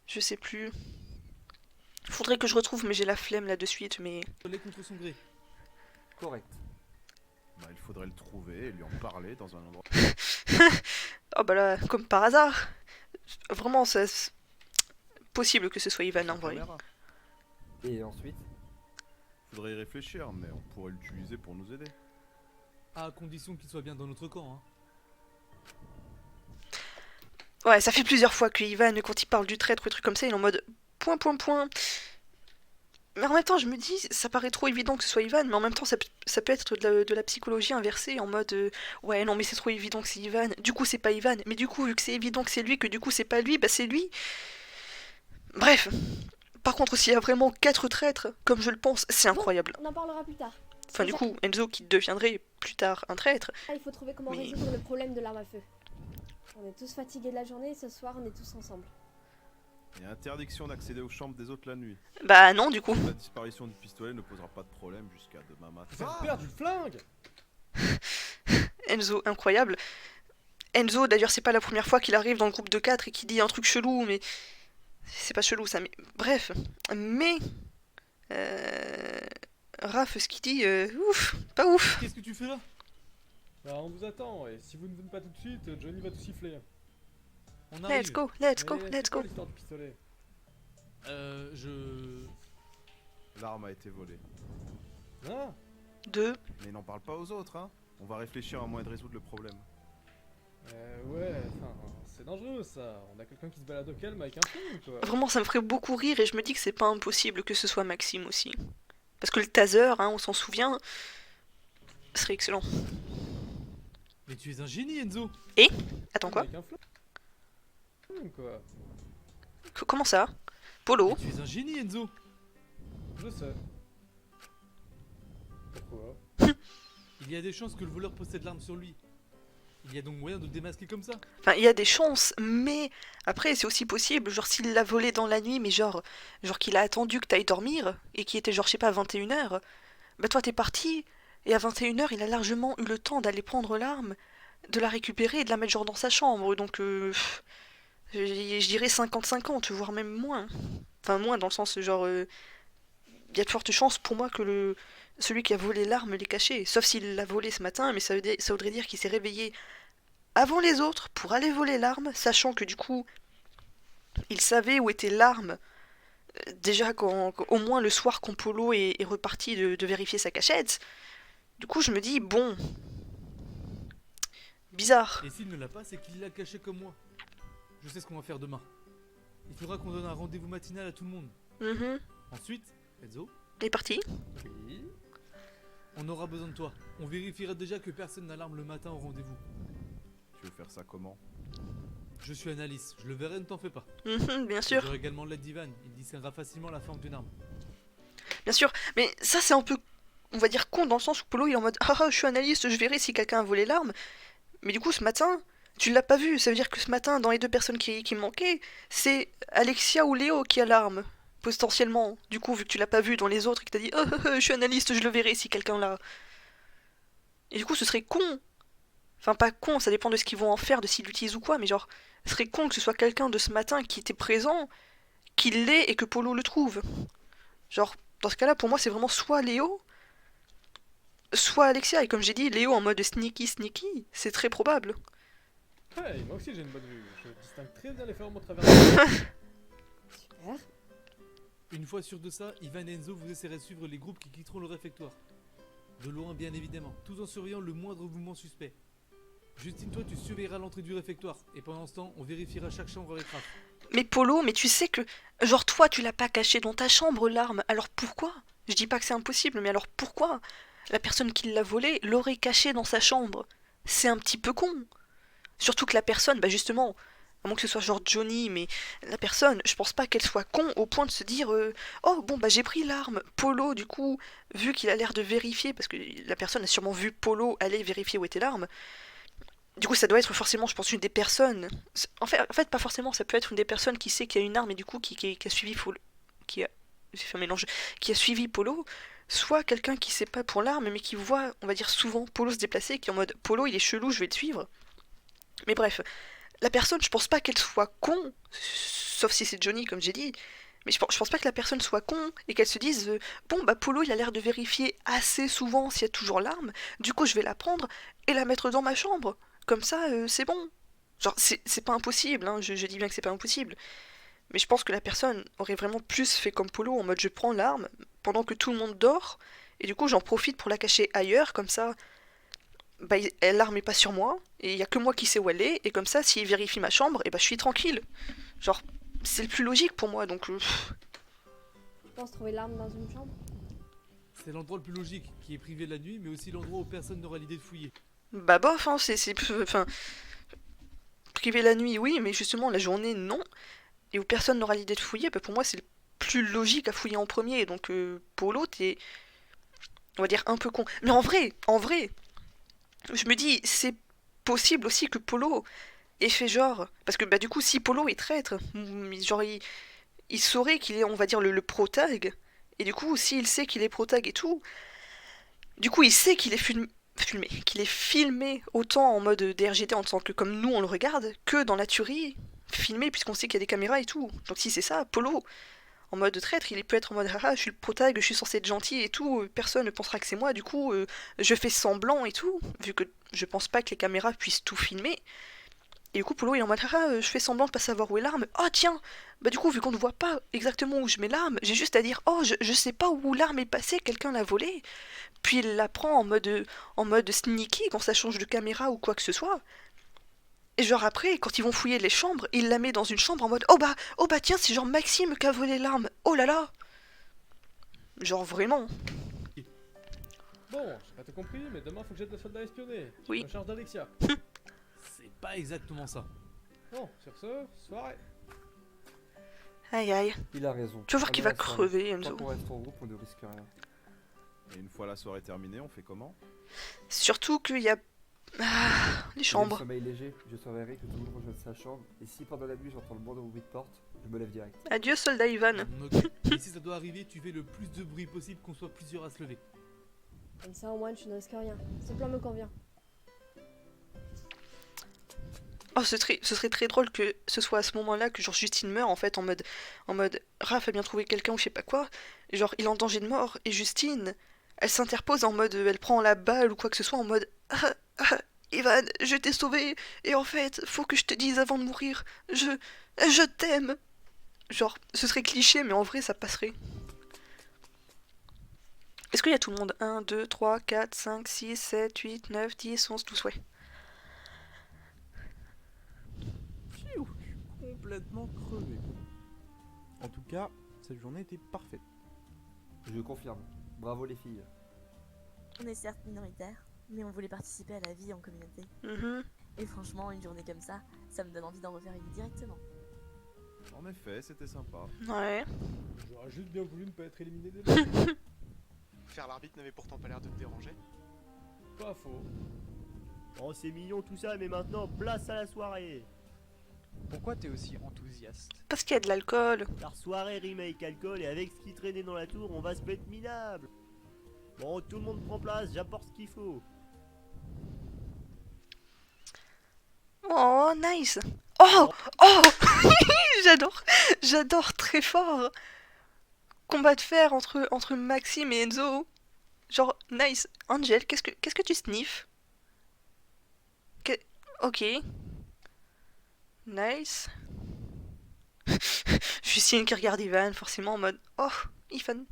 Je sais plus. Faudrait que je retrouve mais j'ai la flemme là de suite mais... contre son gré. Correct. Bah il faudrait le trouver et lui en parler dans un endroit. Oh bah là, comme par hasard. Vraiment c'est possible que ce soit Ivan en vrai. Et ensuite? Faudrait y réfléchir, mais on pourrait l'utiliser pour nous aider. À condition qu'il soit bien dans notre camp, hein. Ouais, ça fait plusieurs fois que Ivan, quand il parle du traître ou des trucs comme ça, il est en mode point. Mais en même temps, je me dis, ça paraît trop évident que ce soit Ivan, mais en même temps, ça peut être de la psychologie inversée, en mode ouais, non, mais c'est trop évident que c'est Ivan, du coup, c'est pas Ivan, mais du coup, vu que c'est évident que c'est lui, que du coup, c'est pas lui, bah c'est lui. Bref. Par contre, s'il y a vraiment 4 traîtres, comme je le pense, c'est incroyable. On en parlera plus tard. Enfin, du coup, Enzo qui deviendrait plus tard un traître. Il faut trouver comment résoudre le problème de l'arme à feu. On est tous fatigués de la journée et ce soir, on est tous ensemble. Il y a interdiction d'accéder aux chambres des autres la nuit. Bah non, du coup. La disparition du pistolet ne posera pas de problème jusqu'à demain matin. T'as perdu le flingue. Enzo, incroyable. Enzo, d'ailleurs, c'est pas la première fois qu'il arrive dans le groupe de 4 et qu'il dit un truc chelou, mais... C'est pas chelou, ça, mais... Bref. Mais... Raph, ce qu'il dit, ouf, pas ouf. Qu'est-ce que tu fais là? Bah on vous attend, et si vous ne venez pas tout de suite, Johnny va tout siffler. On arrive. Let's go. L'histoire du pistolet. L'arme a été volée. Ah. 2. Mais n'en parle pas aux autres, hein. On va réfléchir à un moyen de résoudre le problème. Ouais, enfin, c'est dangereux ça. On a quelqu'un qui se balade au calme avec un flingue, quoi. Vraiment, ça me ferait beaucoup rire et je me dis que c'est pas impossible que ce soit Maxime aussi. Parce que le taser, hein, on s'en souvient, serait excellent. Mais tu es un génie, Enzo. Et attends quoi? Avec un flingue, quoi. Comment ça? Polo? Mais tu es un génie, Enzo. Je sais. Pourquoi? Il y a des chances que le voleur possède l'arme sur lui. Il y a donc moyen de le démasquer comme ça? Enfin, il y a des chances, mais après, c'est aussi possible, genre s'il l'a volé dans la nuit, mais genre qu'il a attendu que t'ailles dormir, et qu'il était genre, je sais pas, 21h, bah toi t'es parti, et à 21h, il a largement eu le temps d'aller prendre l'arme, de la récupérer et de la mettre genre dans sa chambre, donc je dirais 50-50, voire même moins. Enfin, moins dans le sens, genre, il y a de fortes chances pour moi que celui qui a volé l'arme l'ait caché, sauf s'il l'a volé ce matin, mais ça voudrait dire qu'il s'est réveillé avant les autres pour aller voler l'arme, sachant que du coup, il savait où était l'arme, déjà au moins le soir quand Polo est reparti de vérifier sa cachette. Du coup, je me dis, bon, bizarre. Et s'il ne l'a pas, c'est qu'il l'a caché comme moi. Je sais ce qu'on va faire demain. Il faudra qu'on donne un rendez-vous matinal à tout le monde. Ensuite, Enzo, il est parti. Oui. On aura besoin de toi. On vérifiera déjà que personne n'a l'arme le matin au rendez-vous. Tu veux faire ça comment? Je suis analyste, je le verrai, ne t'en fais pas. Bien sûr. J'aurai également l'aide d'Ivan, il discernera facilement la forme d'une arme. Bien sûr, mais ça c'est un peu, on va dire, con dans le sens où Polo il est en mode ah je suis analyste, je verrai si quelqu'un a volé l'arme. Mais du coup ce matin, tu l'as pas vu, ça veut dire que ce matin, dans les 2 personnes qui manquaient, c'est Alexia ou Léo qui a l'arme. Potentiellement, du coup, vu que tu l'as pas vu dans les autres et que t'as dit je suis analyste, je le verrai si quelqu'un l'a. Et du coup, ce serait con. Enfin, pas con, ça dépend de ce qu'ils vont en faire, de s'ils l'utilisent ou quoi, mais genre, ce serait con que ce soit quelqu'un de ce matin qui était présent, qu'il l'ait et que Polo le trouve. Genre, dans ce cas-là, pour moi, c'est vraiment soit Léo, soit Alexia. Et comme j'ai dit, Léo en mode sneaky, c'est très probable. Hey, moi aussi j'ai une bonne vue. Je distingue très bien les phéromones au travers Super. Une fois sûr de ça, Ivan et Enzo, vous essaierez de suivre les groupes qui quitteront le réfectoire. De loin, bien évidemment, tout en surveillant le moindre mouvement suspect. Justine, toi, tu surveilleras l'entrée du réfectoire, et pendant ce temps, on vérifiera chaque chambre avec Raph. Mais Polo, mais tu sais que... Genre toi, tu l'as pas caché dans ta chambre, l'arme. Alors pourquoi? Je dis pas que c'est impossible, mais alors pourquoi la personne qui l'a volée l'aurait caché dans sa chambre? C'est un petit peu con. Surtout que la personne, bah justement, à moins que ce soit genre Johnny, mais la personne, je pense pas qu'elle soit con au point de se dire oh bon bah j'ai pris l'arme. Polo, du coup, vu qu'il a l'air de vérifier, parce que la personne a sûrement vu Polo aller vérifier où était l'arme, du coup ça doit être forcément, je pense, une des personnes... En fait pas forcément, ça peut être une des personnes qui sait qu'il y a une arme et du coup qui a suivi Polo... J'ai fait un mélange. Qui a suivi Polo, soit quelqu'un qui sait pas pour l'arme, mais qui voit, on va dire, souvent Polo se déplacer, qui est en mode Polo il est chelou, je vais le suivre. Mais bref, la personne, je pense pas qu'elle soit con, sauf si c'est Johnny, comme j'ai dit, mais je pense pas que la personne soit con et qu'elle se dise bon, bah Polo, il a l'air de vérifier assez souvent s'il y a toujours l'arme, du coup, je vais la prendre et la mettre dans ma chambre. Comme ça, c'est bon. Genre, c'est pas impossible, hein, je dis bien que c'est pas impossible. Mais je pense que la personne aurait vraiment plus fait comme Polo, en mode je prends l'arme pendant que tout le monde dort, et du coup, j'en profite pour la cacher ailleurs, comme ça... Bah, l'arme est pas sur moi, et il y a que moi qui sais où elle est, et comme ça, s'il vérifie ma chambre, et bah je suis tranquille. Genre, c'est le plus logique pour moi, donc... Tu penses trouver l'arme dans une chambre? C'est l'endroit le plus logique, qui est privé la nuit, mais aussi l'endroit où personne n'aura l'idée de fouiller. Bah bof, hein, enfin... Privé la nuit, oui, mais justement, la journée, non. Et où personne n'aura l'idée de fouiller, bah pour moi, c'est le plus logique à fouiller en premier, donc Polo, t'es... On va dire un peu con. Mais en vrai... Je me dis, c'est possible aussi que Polo ait fait genre... Parce que bah du coup, si Polo est traître, genre il saurait qu'il est, on va dire, le protag. Et du coup, s'il sait qu'il est protag et tout, du coup, il sait qu'il est qu'il est filmé autant en mode DRGT en tant que comme nous on le regarde, que dans la tuerie, filmé puisqu'on sait qu'il y a des caméras et tout. Donc si c'est ça, Polo... En mode traître, il peut être en mode haha, je suis le protag, je suis censé être gentil et tout, personne ne pensera que c'est moi, du coup je fais semblant et tout, vu que je pense pas que les caméras puissent tout filmer. Et du coup Polo il est en mode haha, je fais semblant de pas savoir où est l'arme. Oh tiens, bah du coup vu qu'on ne voit pas exactement où je mets l'arme, j'ai juste à dire oh je sais pas où l'arme est passée, quelqu'un l'a volée. Puis il la prend en mode sneaky quand ça change de caméra ou quoi que ce soit. Et genre après, quand ils vont fouiller les chambres, il la met dans une chambre en mode oh bah tiens, c'est genre Maxime qui a volé l'arme. Oh là là. Genre vraiment. Bon, j'ai pas tout compris, mais demain faut que j'aide le soldat à espionner. Oui. Je me charge d'Alexia. C'est pas exactement ça. Bon, sur ce, soirée. Aïe aïe. Il a raison. Tu vas voir qu'il va crever, Enzo. Quand on reste en groupe, on ne risque rien. Et une fois la soirée terminée, on fait comment? Surtout qu'il y a... Ah, les chambres. Sommeil léger, je surveillerai que tout le monde rejoigne sa chambre, et si pendant la nuit j'entends le moindre bruit de porte, je me lève direct. Adieu soldat Ivan. Et si ça doit arriver, tu fais le plus de bruit possible qu'on soit plusieurs à se lever. Comme ça au moins tu ne risques rien. Ce plan me convient. Oh, ce serait très drôle que ce soit à ce moment-là que genre Justine meurt en fait en mode Raph a bien trouvé quelqu'un ou je sais pas quoi, et genre il est en danger de mort et Justine elle s'interpose en mode elle prend la balle ou quoi que ce soit en mode Ivan, je t'ai sauvé et en fait faut que je te dise avant de mourir je t'aime. Genre ce serait cliché mais en vrai ça passerait. Est-ce qu'il y a tout le monde? 1, 2, 3, 4, 5, 6, 7, 8, 9, 10, 11, 12, ouais. Complètement crevé. En tout cas, cette journée était parfaite. Je confirme. Bravo les filles. On est certes minoritaire, mais on voulait participer à la vie en communauté. Et franchement, une journée comme ça me donne envie d'en refaire une directement. En effet, c'était sympa. Ouais. J'aurais juste bien voulu ne pas être éliminé des Faire l'arbitre n'avait pourtant pas l'air de te déranger. Pas faux. Oh, c'est mignon tout ça, mais maintenant, place à la soirée. Pourquoi t'es aussi enthousiaste? Parce qu'il y a de l'alcool. Car soirée remake alcool et avec ce qui traînait dans la tour, on va se mettre minable. Bon, tout le monde prend place, j'apporte ce qu'il faut. Oh, nice. Oh, Oh! Oh! J'adore très fort. Combat de fer entre Maxime et Enzo. Genre, nice. Angel, qu'est-ce que tu sniffes? Ok. Nice. Justine qui regarde Ivan, forcément en mode oh, Ivan.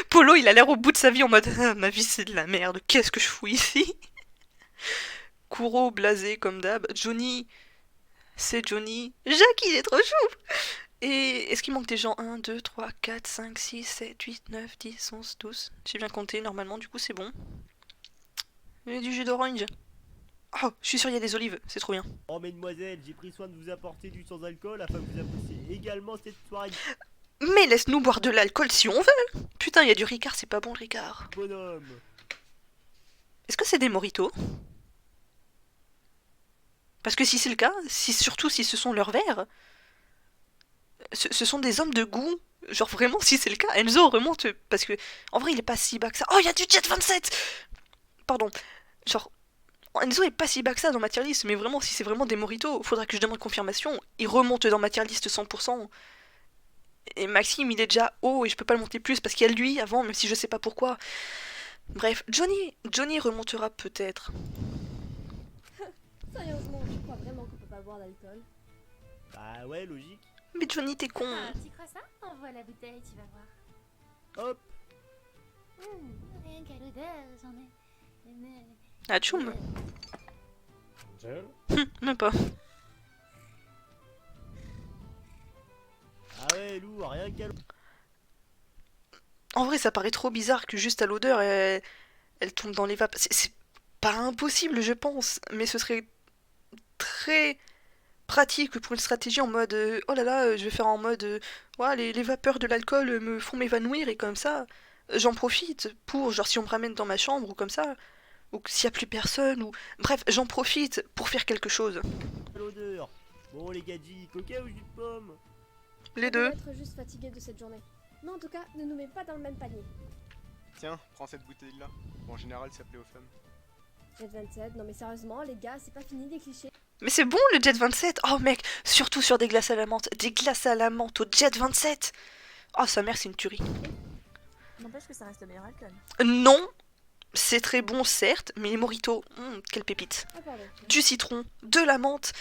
Polo, il a l'air au bout de sa vie en mode ah, ma vie c'est de la merde, qu'est-ce que je fous ici? Kuro blasé comme d'hab. Johnny, c'est Johnny. Jacques, il est trop chou! Et est-ce qu'il manque des gens? 1, 2, 3, 4, 5, 6, 7, 8, 9, 10, 11, 12. J'ai bien compté normalement, du coup c'est bon. Il y a du jus d'orange. Oh, je suis sûr il y a des olives, c'est trop bien. Oh mesdemoiselles, j'ai pris soin de vous apporter du sans-alcool afin que vous appréciez également cette soirée. Mais laisse-nous boire de l'alcool si on veut. Putain, il y a du Ricard, c'est pas bon le Ricard. Bonhomme. Est-ce que c'est des mojitos? Parce que si c'est le cas, surtout si ce sont leurs verres, ce sont des hommes de goût. Genre vraiment, si c'est le cas, Enzo remonte. Parce que, en vrai, il est pas si bas que ça. Oh, il y a du Jet 27! Pardon. Genre, Enzo est pas si bas que ça dans ma tier list, mais vraiment, si c'est vraiment des mojitos, faudra que je demande confirmation. Il remonte dans ma tier list 100%. Et Maxime, il est déjà haut et je peux pas le monter plus parce qu'il y a lui avant, même si je sais pas pourquoi. Bref, Johnny remontera peut-être. Sérieusement, tu crois vraiment qu'on peut pas boire d'alcool? Bah ouais, logique. Mais Johnny, t'es con. Ah, tu crois ça? Envoie la bouteille, tu vas voir. Hop. Rien qu'à l'odeur, j'en ai... Ah, tchoum. Angel? Même pas. Ah ouais, lourd, rien qu'à l'odeur. En vrai, ça paraît trop bizarre que juste à l'odeur, elle tombe dans les vapes. C'est pas impossible, je pense, mais ce serait très pratique pour une stratégie en mode oh là là, je vais faire en mode ouais, les vapeurs de l'alcool me font m'évanouir et comme ça, j'en profite pour, genre si on me ramène dans ma chambre ou comme ça, ou s'il y a plus personne, ou bref, j'en profite pour faire quelque chose. L'odeur. Bon les gadgets, coca ou jus de pomme? Les deux. On doit être juste fatigué de cette journée. Mais en tout cas, ne nous mets pas dans le même panier. Tiens, prends cette bouteille là. Bon, en général, ça plaît aux femmes. Jet 27, non mais sérieusement, les gars, c'est pas fini des clichés. Mais c'est bon le Jet 27. Oh mec, surtout sur des glaces à la menthe. Des glaces à la menthe au Jet 27. Oh sa mère, c'est une tuerie. N'empêche que ça reste le meilleur alcool. Non, c'est très bon certes, mais les mojitos, quelle pépite. Ah pardon. Du citron, de la menthe,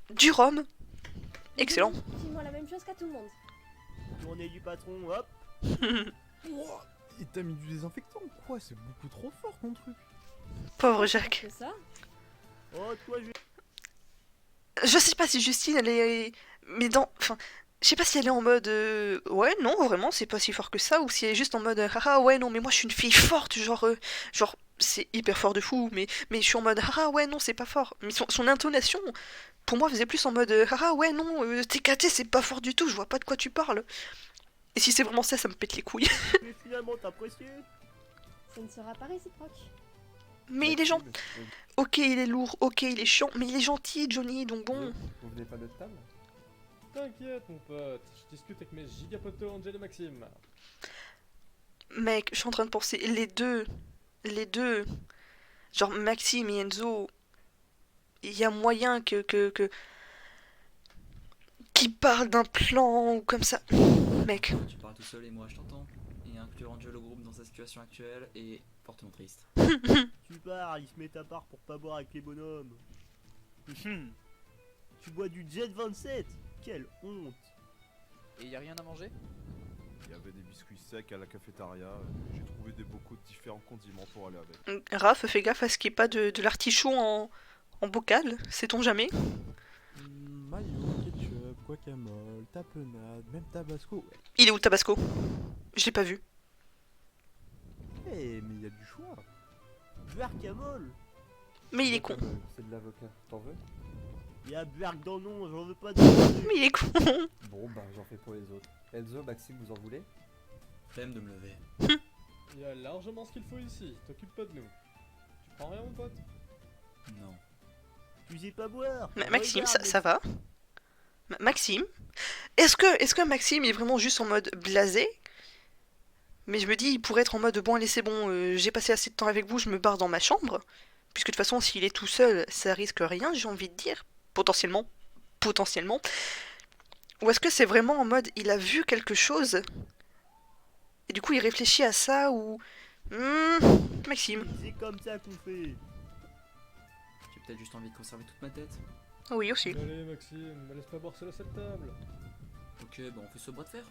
du rhum. Excellent. File-moi la même chose qu'à tout le monde. Tournée du patron, hop. Oh, et t'as mis du désinfectant ou quoi? C'est beaucoup trop fort ton truc. Pauvre Jacques. C'est ça? Oh, toi, Je sais pas si Justine, elle est... Mais dans... Enfin, je sais pas si elle est en mode... Ouais, non, vraiment, c'est pas si fort que ça, ou si elle est juste en mode... Ah ouais, non, mais moi je suis une fille forte, genre... Genre, c'est hyper fort de fou, mais je suis en mode... Ah ouais, non, c'est pas fort. Mais son intonation, pour moi, faisait plus en mode... Ah ouais, non, TKT, c'est pas fort du tout, je vois pas de quoi tu parles. Et si c'est vraiment ça, ça me pète les couilles. Mais finalement, t'as apprécié? Ça ne sera pas réciproque. Mais il est gentil. Ok, il est lourd, ok, il est chiant, mais il est gentil, Johnny, donc bon. Vous venez pas de table? T'inquiète mon pote, je discute avec mes gigapotos Angel et Maxime. Mec, je suis en train de penser, les deux, genre Maxime et Enzo, il y a moyen qu'ils parlent d'un plan ou comme ça. Mec. Tu parles tout seul et moi je t'entends. Et inclure Angel au groupe dans sa situation actuelle est fortement triste. Tu parles, il se met à part pour pas boire avec les bonhommes. Tu bois du Jet 27? Quelle honte! Et y a rien à manger? Il y avait des biscuits secs à la cafétéria. J'ai trouvé des bocaux de différents condiments pour aller avec. Raph, fais gaffe à ce qu'il n'y ait pas de l'artichaut en bocal, sait-on jamais? Mayo, ketchup, guacamole, tapenade, même tabasco. Ouais. Il est où le tabasco? Je l'ai pas vu. Eh, mais il y a du choix. Guacamole! Mais il est con. C'est de l'avocat, t'en veux? Y'a Berg dans le nom, j'en veux pas de... Mais il est con. Bon bah j'en fais pour les autres. Enzo, Maxime, vous en voulez? Flemme de me lever. Il y a largement ce qu'il faut ici, t'occupe pas de nous. Tu prends rien mon pote? Non. Tu sais pas boire. Maxime, ça va? Maxime? Est-ce que Maxime est vraiment juste en mode blasé? Mais je me dis, il pourrait être en mode bon, allez, c'est bon, j'ai passé assez de temps avec vous, je me barre dans ma chambre. Puisque de toute façon, s'il est tout seul, ça risque rien, j'ai envie de dire. potentiellement, ou est-ce que c'est vraiment en mode il a vu quelque chose et du coup il réfléchit à ça ou Maxime. C'est comme ça qu'on fait. J'ai peut-être juste envie de conserver toute ma tête. Oui aussi. Allez Maxime, me laisse pas boire seul à cette table. Ok, bah on fait ce bras de fer.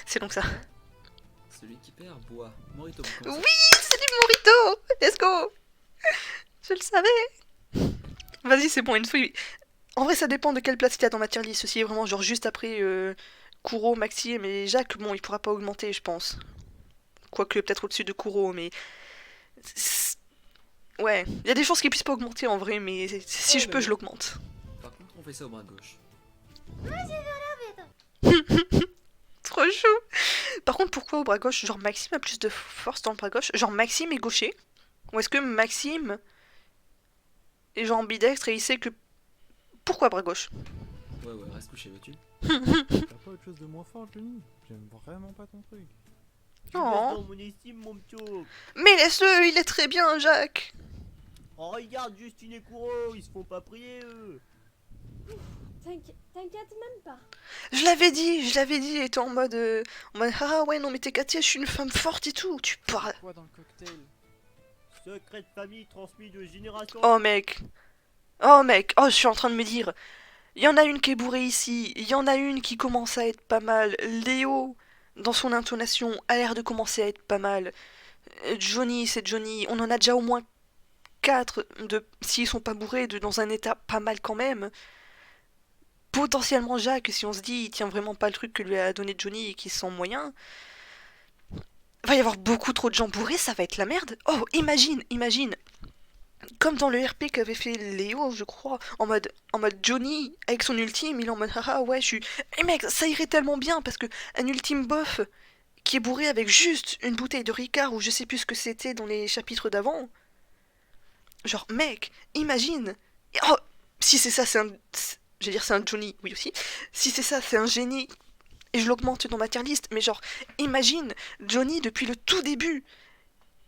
C'est donc ça. Celui qui perd boit. Morito, vous Oui, commencez. c'est du Morito. Let's go. Je le savais. Vas-y, c'est bon, une fois. En vrai, ça dépend de quelle place il y a dans ma tier list. Ceci est vraiment genre juste après Kuro, Maxime et Jacques. Bon, il pourra pas augmenter, je pense. Quoique peut-être au-dessus de Kuro, mais ouais, il y a des chances qu'il puisse pas augmenter en vrai, mais si je peux, je l'augmente. Par contre, on fait ça au bras gauche. Trop chou. Par contre, pourquoi au bras gauche? Genre Maxime a plus de force dans le bras gauche? Genre Maxime est gaucher? Ou est-ce que Maxime est genre ambidextre et il sait que... Pourquoi bras gauche? Ouais, reste couché, vois-tu. T'as pas autre chose de moins fort, Johnny? J'aime vraiment pas ton truc. Tu me laisses dans mon estime, mon ptio. Mais laisse-le, il est très bien, Jacques. Oh, regarde Justine et Kuro, ils se font pas prier, eux. T'inquiète même pas. Je l'avais dit, il était en mode ah ouais, non mais t'es Katia, je suis une femme forte et tout, tu parles. Quoi dans le cocktail? Secret de famille transmis de génération. Oh mec, oh je suis en train de me dire, il y en a une qui est bourrée ici, il y en a une qui commence à être pas mal, Léo, dans son intonation, a l'air de commencer à être pas mal, Johnny, c'est Johnny, on en a déjà au moins 4, s'ils sont pas bourrés, dans un état pas mal quand même. Potentiellement Jacques, si on se dit il tient vraiment pas le truc que lui a donné Johnny et qu'il se sent moyen. Va y avoir beaucoup trop de gens bourrés, ça va être la merde. Oh, imagine. Comme dans le RP qu'avait fait Léo, je crois, en mode Johnny, avec son ultime, il est en mode ah ouais, je suis... Eh mec, ça irait tellement bien, parce que un ultime bof qui est bourré avec juste une bouteille de Ricard, ou je sais plus ce que c'était dans les chapitres d'avant. Genre, mec, imagine. Oh, si c'est ça, c'est un... Je vais dire c'est un Johnny, oui aussi. Si c'est ça, c'est un génie. Et je l'augmente dans ma tier list. Mais genre, imagine, Johnny, depuis le tout début,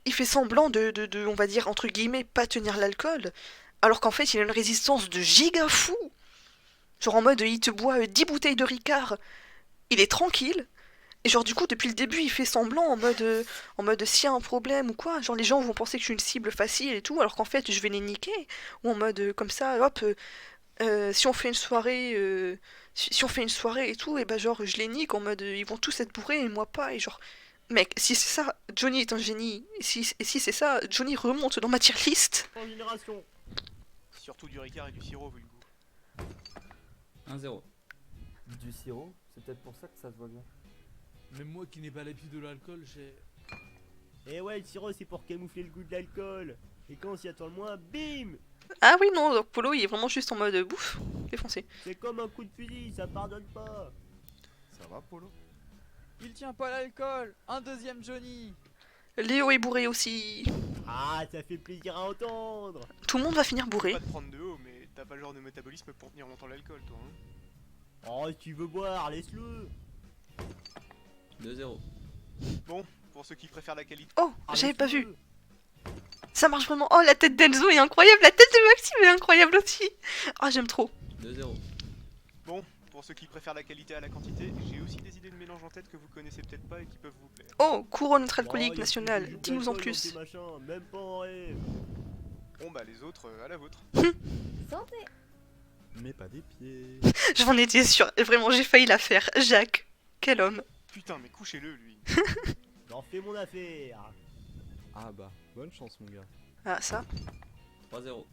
il fait semblant de on va dire, entre guillemets, pas tenir l'alcool. Alors qu'en fait, il a une résistance de giga fou. Genre en mode, il te boit 10 bouteilles de Ricard. Il est tranquille. Et genre du coup, depuis le début, il fait semblant en mode s'il y a un problème ou quoi. Genre les gens vont penser que je suis une cible facile et tout. Alors qu'en fait, je vais les niquer. Ou en mode, comme ça, hop... si on fait une soirée et tout, et bah genre je les nique en mode ils vont tous être bourrés et moi pas, et genre mec, si c'est ça, Johnny est un génie, et si c'est ça, Johnny remonte dans ma tier list. En génération. Surtout du Ricard et du sirop vu le goût. 1-0. Du sirop, c'est peut-être pour ça que ça se voit bien. Même moi qui n'ai pas l'habitude de l'alcool, j'ai... Eh ouais, le sirop c'est pour camoufler le goût de l'alcool. Et quand on s'y attend le moins, bim. Ah oui non, donc Polo il est vraiment juste en mode bouffe, défoncé. C'est comme un coup de fusil, ça pardonne pas. Ça va, Polo? Il tient pas l'alcool. Un deuxième Johnny. Léo est bourré aussi. Ah, ça fait plaisir à entendre. Tout le monde va finir bourré. Pas te prendre de haut, mais t'as pas le genre de métabolisme pour tenir longtemps l'alcool, toi. Hein. Oh, si tu veux boire, laisse-le. 2-0. Bon, pour ceux qui préfèrent la qualité. Oh, j'avais pas vu. Ça marche vraiment. Oh, la tête d'Enzo est incroyable, la tête de Maxime est incroyable aussi. Oh, j'aime trop. 2-0. Bon, pour ceux qui préfèrent la qualité à la quantité, j'ai aussi des idées de mélange en tête que vous connaissez peut-être pas et qui peuvent vous plaire. Oh, Couro notre alcoolique national, dis-nous en plus. Même pas en rêve. Bon bah les autres, à la vôtre. Santé. Mais pas des pieds. J'en étais sûre, vraiment j'ai failli la faire. Jacques, quel homme. Putain, mais couchez-le lui. J'en fais mon affaire. Ah bah, bonne chance mon gars. Ah ça. 3-0.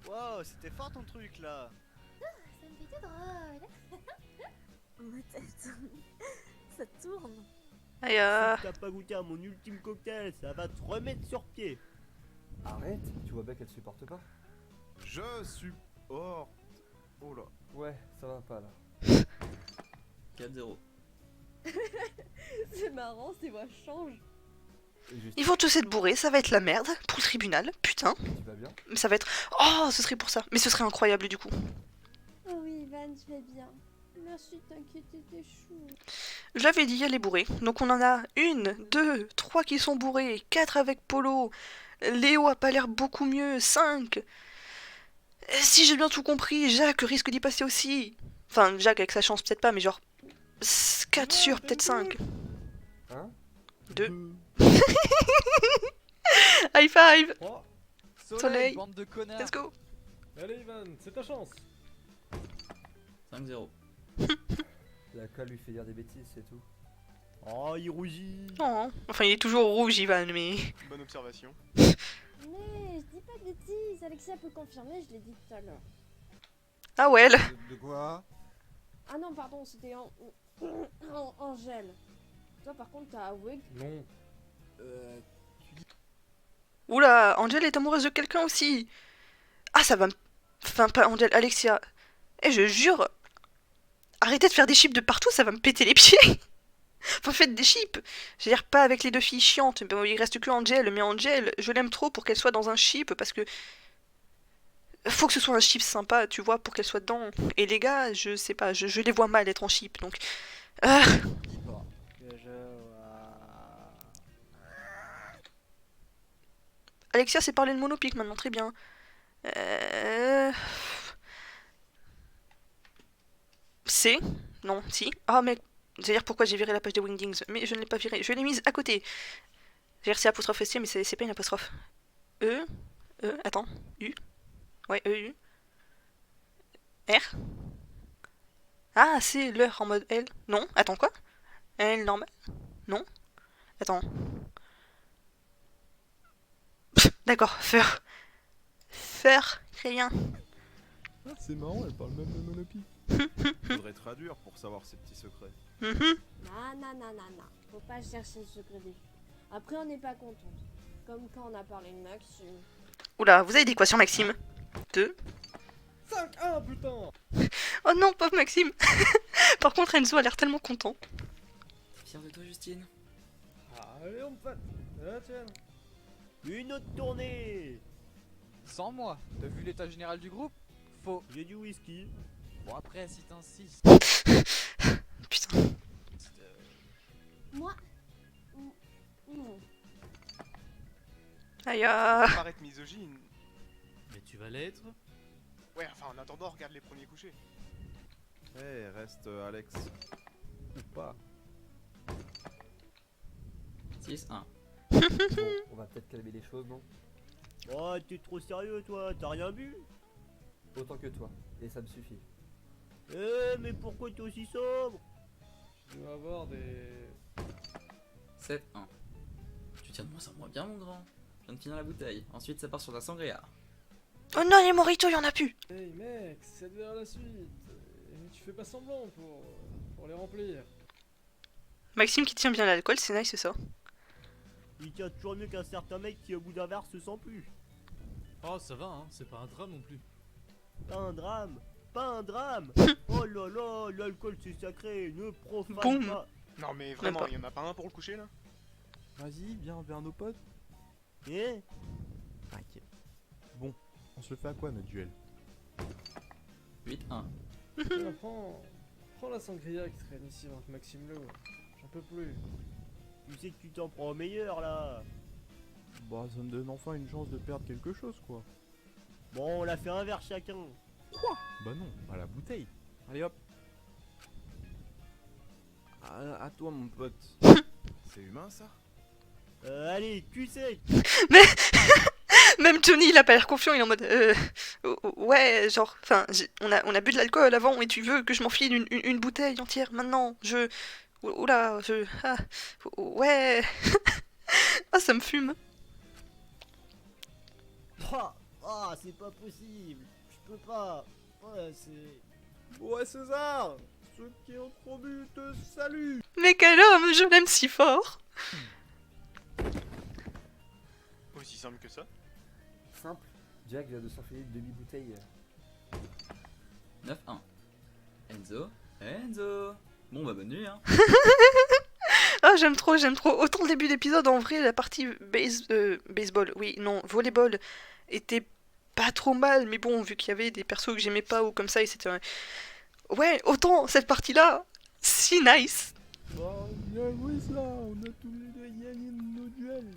Wow, c'était fort ton truc là. Ça me fait tout drôle. Ma tête. Ça tourne. Aïe. Si t'as pas goûté à mon ultime cocktail, ça va te remettre sur pied. Arrête, tu vois bien qu'elle supporte pas. Je supporte. Oh là. Ouais, ça va pas là. 4-0. C'est marrant, ces voix changent. Ils vont tous être bourrés, ça va être la merde pour le tribunal, putain. Tu vas bien? Mais ça va être... Oh, ce serait pour ça. Mais ce serait incroyable du coup. Oh oui, Van, je vais bien. Merci de t'inquiéter, t'es chou. Je l'avais dit, elle est bourrée. Donc on en a 1, 2, 3 qui sont bourrés, 4 avec Polo. Léo a pas l'air beaucoup mieux, 5. Si j'ai bien tout compris, Jacques risque d'y passer aussi. Enfin, Jacques avec sa chance, peut-être pas, mais genre 4 sur peut-être 5. Hein 2. High five. 3. Soleil. Bande de connards. Let's go. Allez Ivan, c'est ta chance. 5-0. L'alcool lui fait dire des bêtises, c'est tout. Oh, il rougit. Oh. Enfin, il est toujours rouge, Ivan, mais... Bonne observation. Mais je dis pas de bêtises, Alexia peut confirmer, je l'ai dit tout à l'heure. Ah ouais. De quoi? Ah non, pardon, c'était Angèle. Toi, par contre, t'as avoué que... Non. Oula, Angel est amoureuse de quelqu'un aussi. Ah, ça va me... Enfin, pas Angel, Alexia. Eh, je jure... Arrêtez de faire des chips de partout, ça va me péter les pieds. Enfin, faites des chips. Je veux dire, pas avec les deux filles chiantes. Bon, il reste que Angel, mais Angel, je l'aime trop pour qu'elle soit dans un chip, parce que... Faut que ce soit un chip sympa, tu vois, pour qu'elle soit dedans. Et les gars, je sais pas, je les vois mal être en chip, donc... Alexia s'est parlé de Monopic maintenant, très bien. C'est... Non, si. Ah, mais... C'est-à-dire pourquoi j'ai viré la page des Wingdings. Mais je ne l'ai pas virée, je l'ai mise à côté. C'est-à-dire c'est apostrophe ST, mais c'est pas une apostrophe. Attends. U. Ouais, EU. R. Ah, c'est l'heure en mode L. Non, attends, quoi? L normal? Non. Attends. D'accord, faire. Faire, rien. Ah, c'est marrant, elle parle même de Monopi. Faudrait traduire pour savoir ses petits secrets. Non, faut pas chercher le secret des filles. Après, on n'est pas contente. Comme quand on a parlé de Maxime. Oula, vous avez dit quoi sur Maxime? 2. 5-1, putain. Oh non, pauvre Maxime. Par contre, Enzo a l'air tellement content. T'es fier de toi, Justine? Allez, on passe. Ah, tiens. Une autre tournée. Sans moi, t'as vu l'état général du groupe? Faux. J'ai du whisky. Bon après, si t'insistes. Putain. Moi... Non. Aïe. Paraître misogyne. Mais tu vas l'être? Ouais, enfin en attendant, regarde les premiers couchers. Eh, reste Alex. Ou pas. 6-1. Bon, on va peut-être calmer les choses, non? Oh, t'es trop sérieux, toi. T'as rien bu? Autant que toi, et ça me suffit. Mais pourquoi t'es aussi sobre? Je dois avoir des... 7-1. Tu tiens de moins en moins bien, mon grand. Je viens de finir la bouteille. Ensuite, ça part sur la sangria. Oh non, les mojitos, y en a plus. Hey mec, 7 verres à la suite. Et tu fais pas semblant pour les remplir. Maxime qui tient bien l'alcool, c'est nice ça. Il tient toujours mieux qu'un certain mec qui au bout d'un verre se sent plus. Oh, ça va, hein, c'est pas un drame non plus. Pas un drame. Pas un drame. Oh là là, l'alcool c'est sacré, ne profane Boum. pas. Non mais vraiment, pas. y en a pas un pour le coucher là? Vas-y, viens vers nos potes. Eh? Ok. Bon, on se le fait à quoi notre duel? 8-1. Tiens, prends la sangria qui traîne ici avec Maxime Lo. J'en peux plus. Tu sais que tu t'en prends au meilleur là. Bah, ça me donne enfin une chance de perdre quelque chose, quoi. Bon, on l'a fait un verre chacun. Quoi? Bah non, à la bouteille. Allez hop. À toi, mon pote. C'est humain ça? Allez, cul sec. Mais... Même Johnny, il a pas l'air confiant, il est en mode... ouais, genre... Enfin, on a bu de l'alcool avant et tu veux que je m'enfile une bouteille entière maintenant? Oula, Ah, ouais... Ah, ça me fume. Ah, c'est pas possible. Je peux pas. Ouais, c'est... Ouais, César, ceux qui ont trop bu te saluent. Mais quel homme, je l'aime si fort. Aussi simple que ça? Simple, Jack vient de s'enfiler une demi-bouteille. 9-1. Enzo. Bon bah bonne nuit hein. Ah, j'aime trop. Autant le début d'épisode, en vrai, la partie baseball, oui, non, volleyball, était pas trop mal, mais bon, vu qu'il y avait des persos que j'aimais pas ou comme ça, et c'était... Ouais, autant cette partie-là, si nice. Bah, bien joué ça, on a tous les deux gagné nos duels.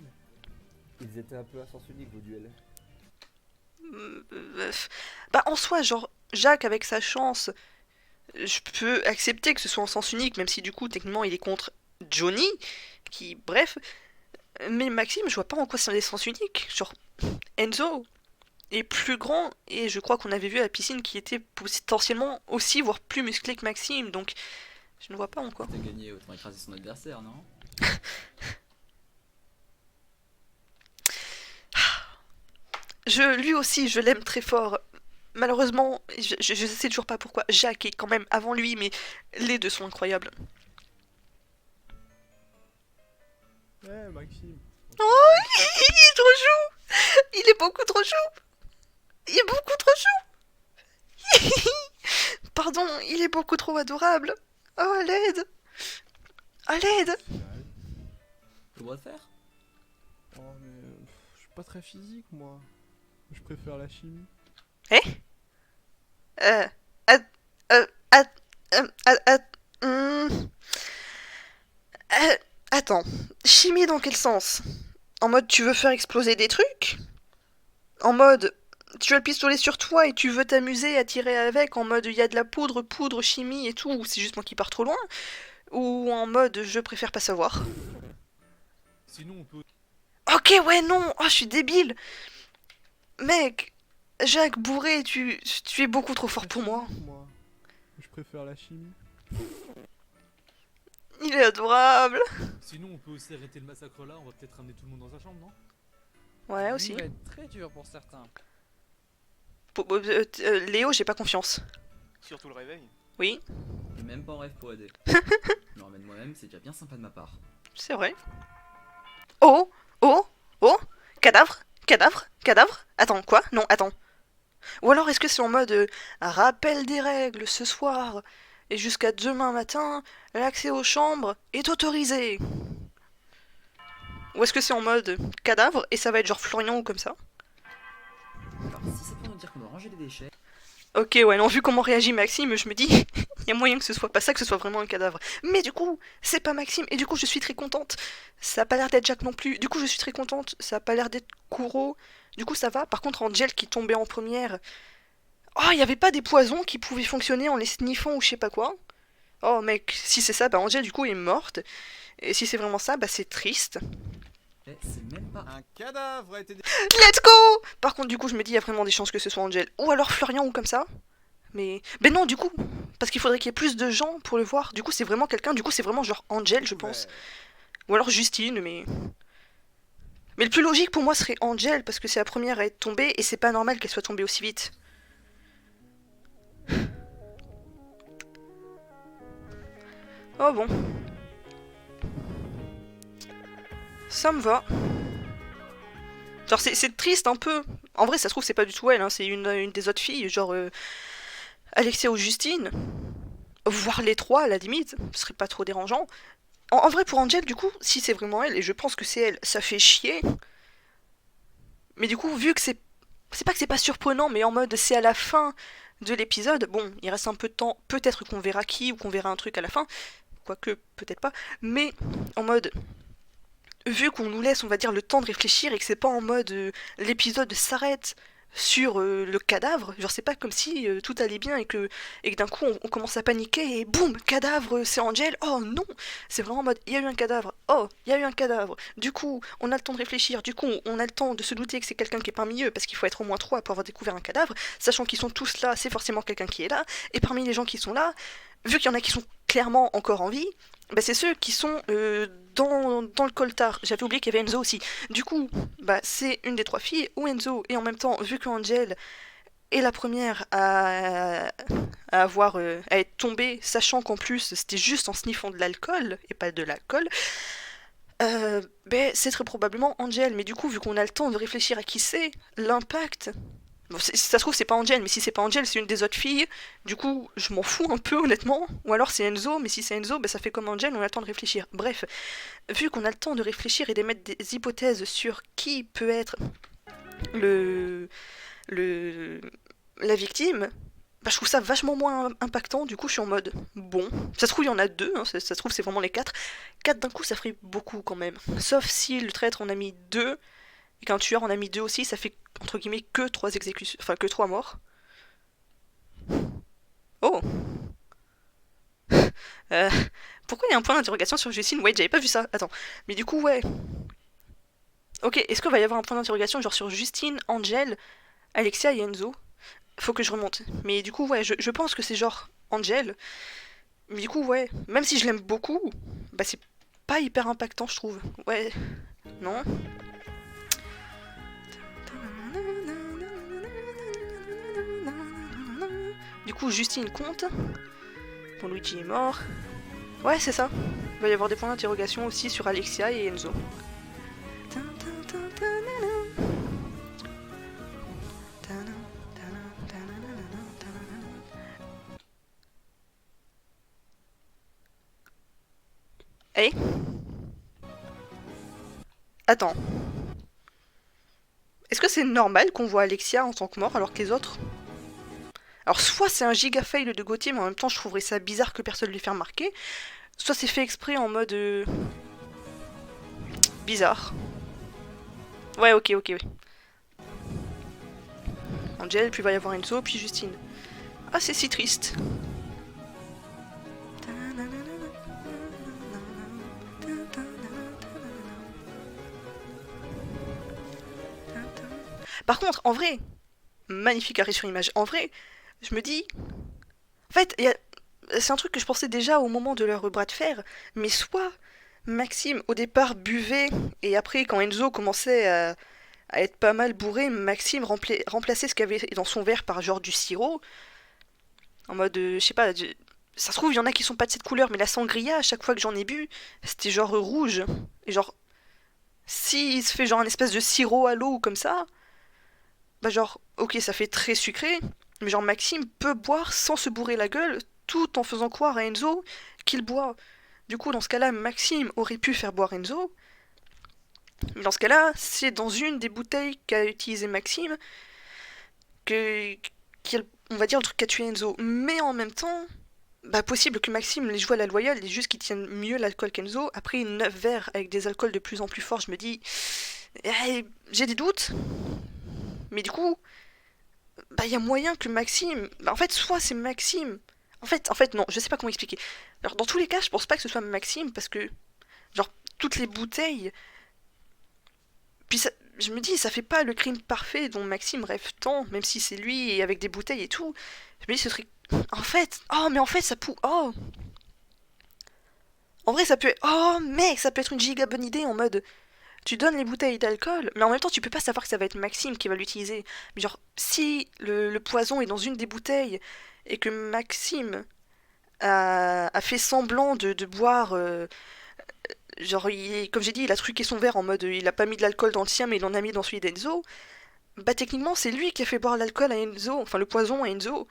Ils étaient un peu à sens unique vos duels. Bah Bah en soi, genre, Jacques avec sa chance, je peux accepter que ce soit en sens unique, même si du coup, techniquement, il est contre Johnny, qui, bref. Mais Maxime, je vois pas en quoi c'est un sens unique. Genre, Enzo est plus grand, et je crois qu'on avait vu à la piscine qu'il était potentiellement aussi, voire plus musclé que Maxime, donc je ne vois pas en quoi. T'as gagné, autant écraser son adversaire, non? Lui aussi, je l'aime très fort. Malheureusement, je sais toujours pas pourquoi. Jacques est quand même avant lui, mais les deux sont incroyables. Ouais, Maxime. Oh, il est trop chou! Il est beaucoup trop chou! Il est beaucoup trop chou! Pardon, il est beaucoup trop adorable. Oh, à l'aide! À l'aide! Le droit de faire? Oh, mais je suis pas très physique, moi. Je préfère la chimie. Eh? Attends, chimie dans quel sens? En mode tu veux faire exploser des trucs? En mode tu as le pistolet sur toi et tu veux t'amuser à tirer avec en mode il y a de la poudre, chimie et tout, ou c'est juste moi qui pars trop loin? Ou en mode je préfère pas savoir? Sinon on peut... Ok, ouais, non! Oh, je suis débile! Mec, Jacques, bourré, tu es beaucoup trop fort pour moi. Je préfère la chimie. Il est adorable. Sinon on peut aussi arrêter le massacre là, on va peut-être ramener tout le monde dans sa chambre, non? Ouais, aussi. Ça va être très dur pour certains. Léo, j'ai pas confiance. Surtout le réveil. Oui. Et même pas en rêve pour aider. Je me ramène moi-même, c'est déjà bien sympa de ma part. C'est vrai. Oh! Oh! Oh! Cadavre! Cadavre! Cadavre! Attends, quoi? Non, attends. Ou alors est-ce que c'est en mode rappel des règles ce soir et jusqu'à demain matin, l'accès aux chambres est autorisé? Ou est-ce que c'est en mode cadavre et ça va être genre Florian ou comme ça? Alors si c'est pour nous dire qu'on doit ranger les déchets... Ok, ouais, non, vu comment réagit Maxime, je me dis, il y a moyen que ce soit pas ça, que ce soit vraiment un cadavre. Mais du coup, c'est pas Maxime, et du coup, je suis très contente. Ça a pas l'air d'être Jacques non plus, du coup, je suis très contente. Ça a pas l'air d'être Kuro, du coup, ça va. Par contre, Angel qui tombait en première... Oh, il y avait pas des poisons qui pouvaient fonctionner en les sniffant ou je sais pas quoi? Oh, mec, si c'est ça, bah Angel, du coup, est morte. Et si c'est vraiment ça, bah c'est triste. C'est même pas... Un cadavre a été... Let's go! Par contre, du coup, je me dis, il y a vraiment des chances que ce soit Angel. Ou alors Florian ou comme ça. Mais non, du coup, parce qu'il faudrait qu'il y ait plus de gens pour le voir. Du coup, c'est vraiment quelqu'un, du coup, c'est vraiment genre Angel, je pense. Ou alors Justine, mais... Mais le plus logique pour moi serait Angel, parce que c'est la première à être tombée, et c'est pas normal qu'elle soit tombée aussi vite. Oh bon. Ça me va. Genre c'est triste un peu. En vrai ça se trouve c'est pas du tout elle, hein. C'est une des autres filles, genre Alexia ou Justine. Voire les trois à la limite, ce serait pas trop dérangeant. En vrai pour Angel du coup, si c'est vraiment elle, et je pense que c'est elle, ça fait chier. Mais du coup vu que c'est pas que c'est pas surprenant, mais en mode c'est à la fin de l'épisode, bon il reste un peu de temps, peut-être qu'on verra qui ou qu'on verra un truc à la fin, quoique peut-être pas, mais en mode... Vu qu'on nous laisse, on va dire, le temps de réfléchir et que c'est pas en mode l'épisode s'arrête sur le cadavre, genre c'est pas comme si tout allait bien et que d'un coup on commence à paniquer et boum, cadavre, c'est Angel, oh non, c'est vraiment en mode il y a eu un cadavre, oh, il y a eu un cadavre, du coup on a le temps de réfléchir, du coup on a le temps de se douter que c'est quelqu'un qui est parmi eux parce qu'il faut être au moins 3 pour avoir découvert un cadavre, sachant qu'ils sont tous là, c'est forcément quelqu'un qui est là, et parmi les gens qui sont là, vu qu'il y en a qui sont clairement encore en vie, bah c'est ceux qui sont dans le coltard. J'avais oublié qu'il y avait Enzo aussi. Du coup, bah c'est une des trois filles, ou Enzo, et en même temps, vu que Angel est la première à être tombée, sachant qu'en plus c'était juste en sniffant de l'alcool, et pas de l'alcool, bah c'est très probablement Angel. Mais du coup, vu qu'on a le temps de réfléchir à qui c'est, l'impact... Bon, si ça se trouve, c'est pas Angel, mais si c'est pas Angel, c'est une des autres filles. Du coup, je m'en fous un peu, honnêtement. Ou alors c'est Enzo, mais si c'est Enzo, bah, ça fait comme Angel, on a le temps de réfléchir. Bref, vu qu'on a le temps de réfléchir et d'émettre des hypothèses sur qui peut être la victime, bah, je trouve ça vachement moins impactant. Du coup, je suis en mode, bon, ça se trouve, il y en a 2, hein, ça se trouve, c'est vraiment les 4. 4 d'un coup, ça ferait beaucoup quand même. Sauf si le traître en a mis 2. Et qu'un tueur en a mis 2 aussi, ça fait entre guillemets que 3 exécutions, enfin que 3 morts. Oh. Pourquoi il y a un point d'interrogation sur Justine? Ouais, j'avais pas vu ça. Attends. Mais du coup, ouais. Ok, est-ce qu'il va y avoir un point d'interrogation genre sur Justine, Angel, Alexia et Enzo? Faut que je remonte. Mais du coup, ouais, je pense que c'est genre Angel. Mais du coup, ouais, même si je l'aime beaucoup, bah c'est pas hyper impactant, je trouve. Ouais, non. Du coup, Justine compte. Bon, Luigi est mort. Ouais, c'est ça. Il va y avoir des points d'interrogation aussi sur Alexia et Enzo. Eh? Attends. Est-ce que c'est normal qu'on voit Alexia en tant que mort alors que les autres... Alors soit c'est un giga fail de Gauthier, mais en même temps je trouverais ça bizarre que personne lui fasse remarquer. Soit c'est fait exprès en mode... bizarre. Ouais, ok. Angel, puis il va y avoir Enzo, puis Justine. Ah, c'est si triste. Par contre, en vrai, magnifique arrêt sur image. En vrai, je me dis... En fait, c'est un truc que je pensais déjà au moment de leur bras de fer, mais soit Maxime, au départ, buvait, et après, quand Enzo commençait à être pas mal bourré, Maxime remplaçait ce qu'il y avait dans son verre par genre du sirop. En mode, je sais pas, ça se trouve, il y en a qui sont pas de cette couleur, mais la sangria, à chaque fois que j'en ai bu, c'était genre rouge. Et genre, s'il se fait genre un espèce de sirop à l'eau ou comme ça, bah genre, ok, ça fait très sucré, mais genre Maxime peut boire sans se bourrer la gueule, tout en faisant croire à Enzo qu'il boit. Du coup, dans ce cas-là, Maxime aurait pu faire boire Enzo. Mais dans ce cas-là, c'est dans une des bouteilles qu'a utilisé Maxime on va dire le truc qu'a tué Enzo. Mais en même temps, bah possible que Maxime les joue à la loyale et juste qu'il tienne mieux l'alcool qu'Enzo. Après 9 verres avec des alcools de plus en plus forts, je me dis... j'ai des doutes. Mais du coup, bah il y a moyen que Maxime... Bah en fait, soit c'est Maxime... En fait, non, je sais pas comment expliquer. Alors, dans tous les cas, je pense pas que ce soit Maxime, parce que, genre, toutes les bouteilles... Puis ça, je me dis, ça fait pas le crime parfait dont Maxime rêve tant, même si c'est lui, et avec des bouteilles et tout. Je me dis, ce serait... En fait... Oh, mais en fait, ça peut... Oh! En vrai, ça peut... Oh, mec, ça peut être une giga bonne idée, en mode... Tu donnes les bouteilles d'alcool, mais en même temps, tu peux pas savoir que ça va être Maxime qui va l'utiliser. Mais genre, si le poison est dans une des bouteilles, et que Maxime a fait semblant de boire... genre, comme j'ai dit, il a truqué son verre en mode... il a pas mis de l'alcool dans le sien, mais il en a mis dans celui d'Enzo. Bah techniquement, c'est lui qui a fait boire l'alcool à Enzo, enfin le poison à Enzo.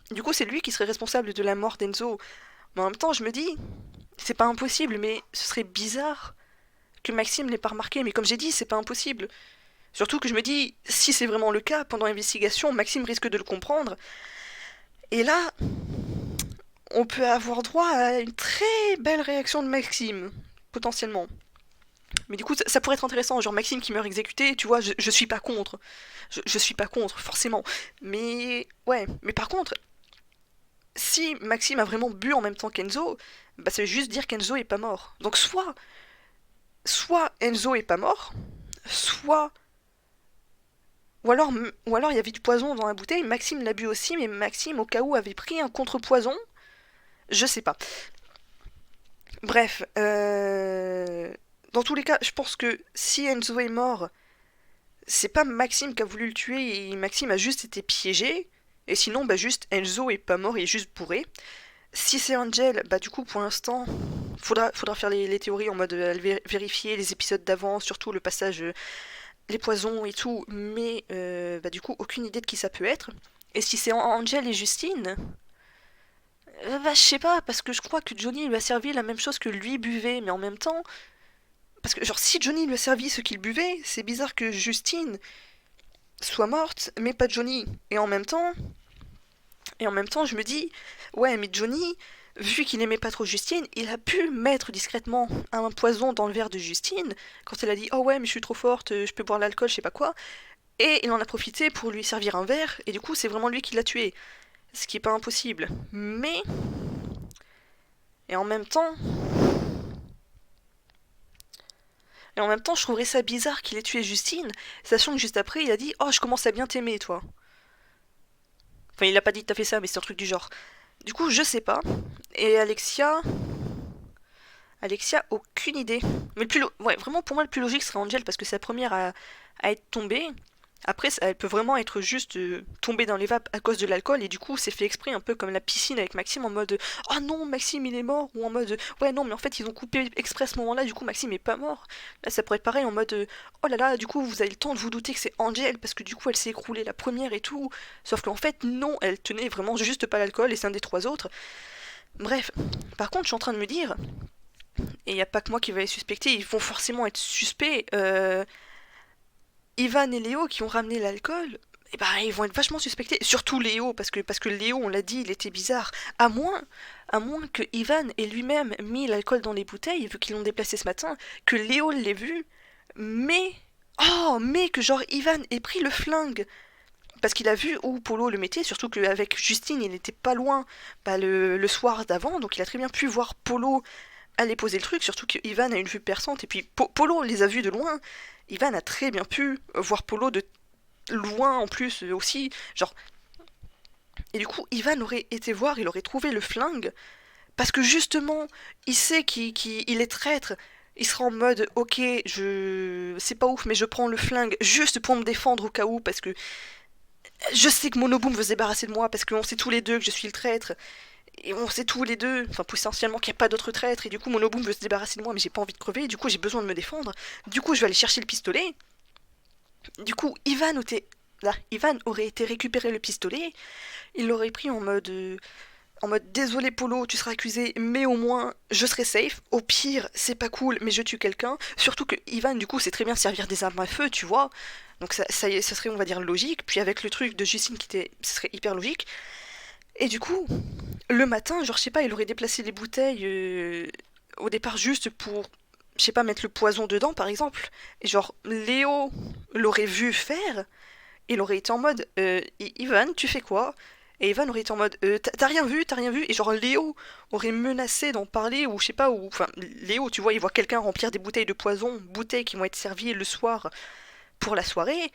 Du coup, c'est lui qui serait responsable de la mort d'Enzo. Mais en même temps, je me dis... C'est pas impossible, mais ce serait bizarre... que Maxime l'ait pas remarqué, mais comme j'ai dit, c'est pas impossible. Surtout que je me dis, si c'est vraiment le cas, pendant l'investigation, Maxime risque de le comprendre. Et là, on peut avoir droit à une très belle réaction de Maxime, potentiellement. Mais du coup, ça pourrait être intéressant, genre Maxime qui meurt exécuté, tu vois, je suis pas contre. Je suis pas contre, forcément. Mais, ouais, mais par contre, si Maxime a vraiment bu en même temps qu'Enzo, bah ça veut juste dire qu'Enzo est pas mort. Donc soit Enzo est pas mort, soit... Ou alors il y avait du poison dans la bouteille, Maxime l'a bu aussi, mais Maxime, au cas où, avait pris un contre-poison. Je sais pas. Bref, dans tous les cas, je pense que si Enzo est mort, c'est pas Maxime qui a voulu le tuer, et Maxime a juste été piégé, et sinon, bah juste, Enzo est pas mort, il est juste bourré. Si c'est Angel, bah du coup, pour l'instant... Faudra faire les théories en mode vérifier les épisodes d'avant, surtout le passage, les poisons et tout, mais bah du coup, aucune idée de qui ça peut être. Et si c'est Angel et Justine, bah je sais pas, parce que je crois que Johnny lui a servi la même chose que lui buvait, mais en même temps... Parce que genre, si Johnny lui a servi ce qu'il buvait, c'est bizarre que Justine soit morte, mais pas Johnny. Et en même temps, je me dis, ouais, mais Johnny... Vu qu'il n'aimait pas trop Justine, il a pu mettre discrètement un poison dans le verre de Justine, quand elle a dit « Oh ouais, mais je suis trop forte, je peux boire l'alcool, je sais pas quoi », et il en a profité pour lui servir un verre, et du coup c'est vraiment lui qui l'a tué. ce qui est pas impossible. Mais... Et en même temps, je trouverais ça bizarre qu'il ait tué Justine, sachant que juste après, il a dit « Oh, je commence à bien t'aimer, toi. » Enfin, il a pas dit tout à fait ça, mais c'est un truc du genre. Du coup, je sais pas. Et Alexia, aucune idée. Mais vraiment, pour moi, le plus logique serait Angel, parce que c'est la première à être tombée. Après, elle peut vraiment être juste tombée dans les vapes à cause de l'alcool, et du coup, c'est fait exprès, un peu comme la piscine avec Maxime, en mode « Oh non, Maxime, il est mort !» ou en mode « Ouais, non, mais en fait, ils ont coupé exprès à ce moment-là, du coup, Maxime est pas mort. » Là, ça pourrait être pareil, en mode « Oh là là, du coup, vous avez le temps de vous douter que c'est Angel, parce que du coup, elle s'est écroulée la première et tout. » Sauf qu'en fait, non, elle tenait vraiment juste pas l'alcool, et c'est un des 3 autres. Bref. Par contre, je suis en train de me dire, et y a pas que moi qui va les suspecter, ils vont forcément être suspects, Ivan et Léo qui ont ramené l'alcool, eh ben, ils vont être vachement suspectés. Surtout Léo, parce que Léo, on l'a dit, il était bizarre. À moins que Ivan ait lui-même mis l'alcool dans les bouteilles, vu qu'ils l'ont déplacé ce matin, que Léo l'ait vu, mais que genre Ivan ait pris le flingue. Parce qu'il a vu où Polo le mettait, surtout qu'avec Justine, il n'était pas loin le soir d'avant, donc il a très bien pu voir Polo aller poser le truc, surtout que Ivan a une vue perçante, et puis Polo les a vus de loin. Ivan a très bien pu voir Polo de loin en plus aussi, genre... Et du coup, Ivan aurait été voir, il aurait trouvé le flingue, parce que justement, il sait qu'il est traître, il sera en mode, ok, c'est pas ouf, mais je prends le flingue juste pour me défendre au cas où, parce que je sais que Monoboom veut se débarrasser de moi, parce qu'on sait tous les deux que je suis le traître, et on sait tous les deux, enfin potentiellement qu'il n'y a pas d'autre traître, et du coup Monoboom veut se débarrasser de moi, mais j'ai pas envie de crever, et du coup j'ai besoin de me défendre, du coup je vais aller chercher le pistolet. Du coup Ivan aurait été récupérer le pistolet, il l'aurait pris en mode désolé Polo, tu seras accusé, mais au moins je serai safe, au pire c'est pas cool, mais je tue quelqu'un, surtout que Ivan du coup sait très bien servir des armes à feu, tu vois, donc ça serait on va dire logique, puis avec le truc de Justine ce serait hyper logique. Et du coup, le matin, genre, je sais pas, il aurait déplacé les bouteilles au départ juste pour, je sais pas, mettre le poison dedans, par exemple. Et genre, Léo l'aurait vu faire, et il aurait été en mode, Ivan, tu fais quoi? Et Ivan aurait été en mode, t'as rien vu? Et genre, Léo aurait menacé d'en parler, ou je sais pas, ou, enfin, Léo, tu vois, il voit quelqu'un remplir des bouteilles de poison, bouteilles qui vont être servies le soir pour la soirée,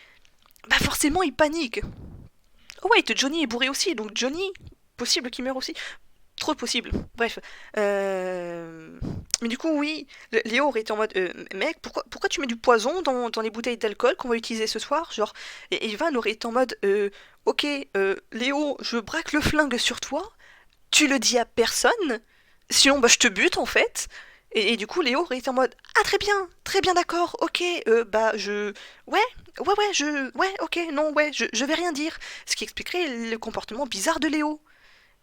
bah forcément, il panique. Oh ouais, Johnny est bourré aussi, donc Johnny, possible qu'il meure aussi. Trop possible, bref. Mais du coup, oui, Léo aurait été en mode mec, pourquoi tu mets du poison dans les bouteilles d'alcool qu'on va utiliser ce soir? Genre, et Ivan aurait été en mode ok, Léo, je braque le flingue sur toi, tu le dis à personne, sinon bah je te bute en fait. Et du coup, Léo aurait été en mode ah très bien d'accord, ok, ok, non, je vais rien dire. Ce qui expliquerait le comportement bizarre de Léo.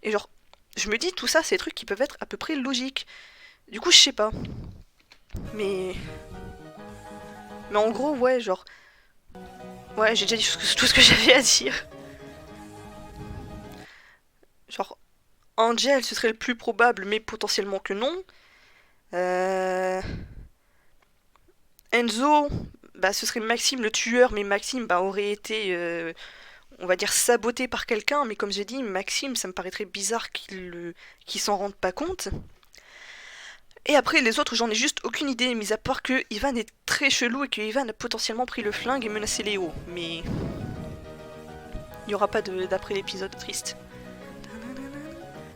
Et genre, je me dis, tout ça, c'est des trucs qui peuvent être à peu près logiques. Du coup, je sais pas. Mais en gros, ouais, genre... Ouais, j'ai déjà dit tout ce que j'avais à dire. Genre, Angel, ce serait le plus probable, mais potentiellement que non. Enzo, bah ce serait Maxime le tueur, mais Maxime bah, aurait été, on va dire, saboté par quelqu'un, mais comme j'ai dit, Maxime, ça me paraîtrait bizarre qu'il s'en rende pas compte. Et après, les autres, j'en ai juste aucune idée, mis à part que Ivan est très chelou et que Ivan a potentiellement pris le flingue et menacé Léo, mais... Il n'y aura pas d'après l'épisode, triste.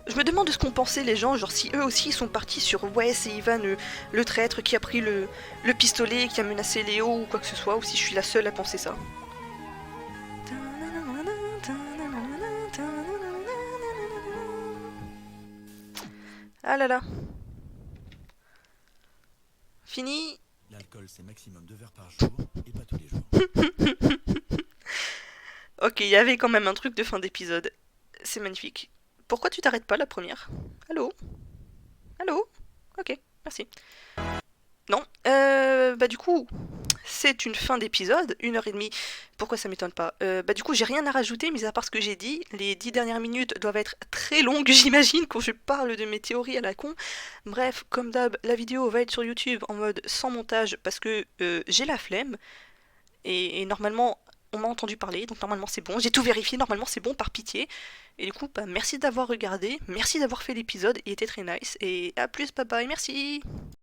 Je me demande ce qu'ont pensé les gens, genre si eux aussi sont partis sur ouais c'est Ivan le traître qui a pris le pistolet, qui a menacé Léo ou quoi que ce soit, ou si je suis la seule à penser ça. Ah là là. Fini. L'alcool c'est maximum 2 verres par jour et pas tous les jours. Ok, il y avait quand même un truc de fin d'épisode. C'est magnifique. Pourquoi tu t'arrêtes pas la première? Allô? Allô? Ok, merci. Non, bah du coup, c'est une fin d'épisode, 1h30. Pourquoi ça m'étonne pas? Bah du coup, j'ai rien à rajouter, mis à part ce que j'ai dit. Les 10 dernières minutes doivent être très longues, j'imagine, quand je parle de mes théories à la con. Bref, comme d'hab, la vidéo va être sur YouTube en mode sans montage, parce que j'ai la flemme. Et normalement, on m'a entendu parler, donc normalement c'est bon. J'ai tout vérifié, normalement c'est bon, par pitié. Et du coup, bah, merci d'avoir regardé, merci d'avoir fait l'épisode, il était très nice. Et à plus, bye bye, merci.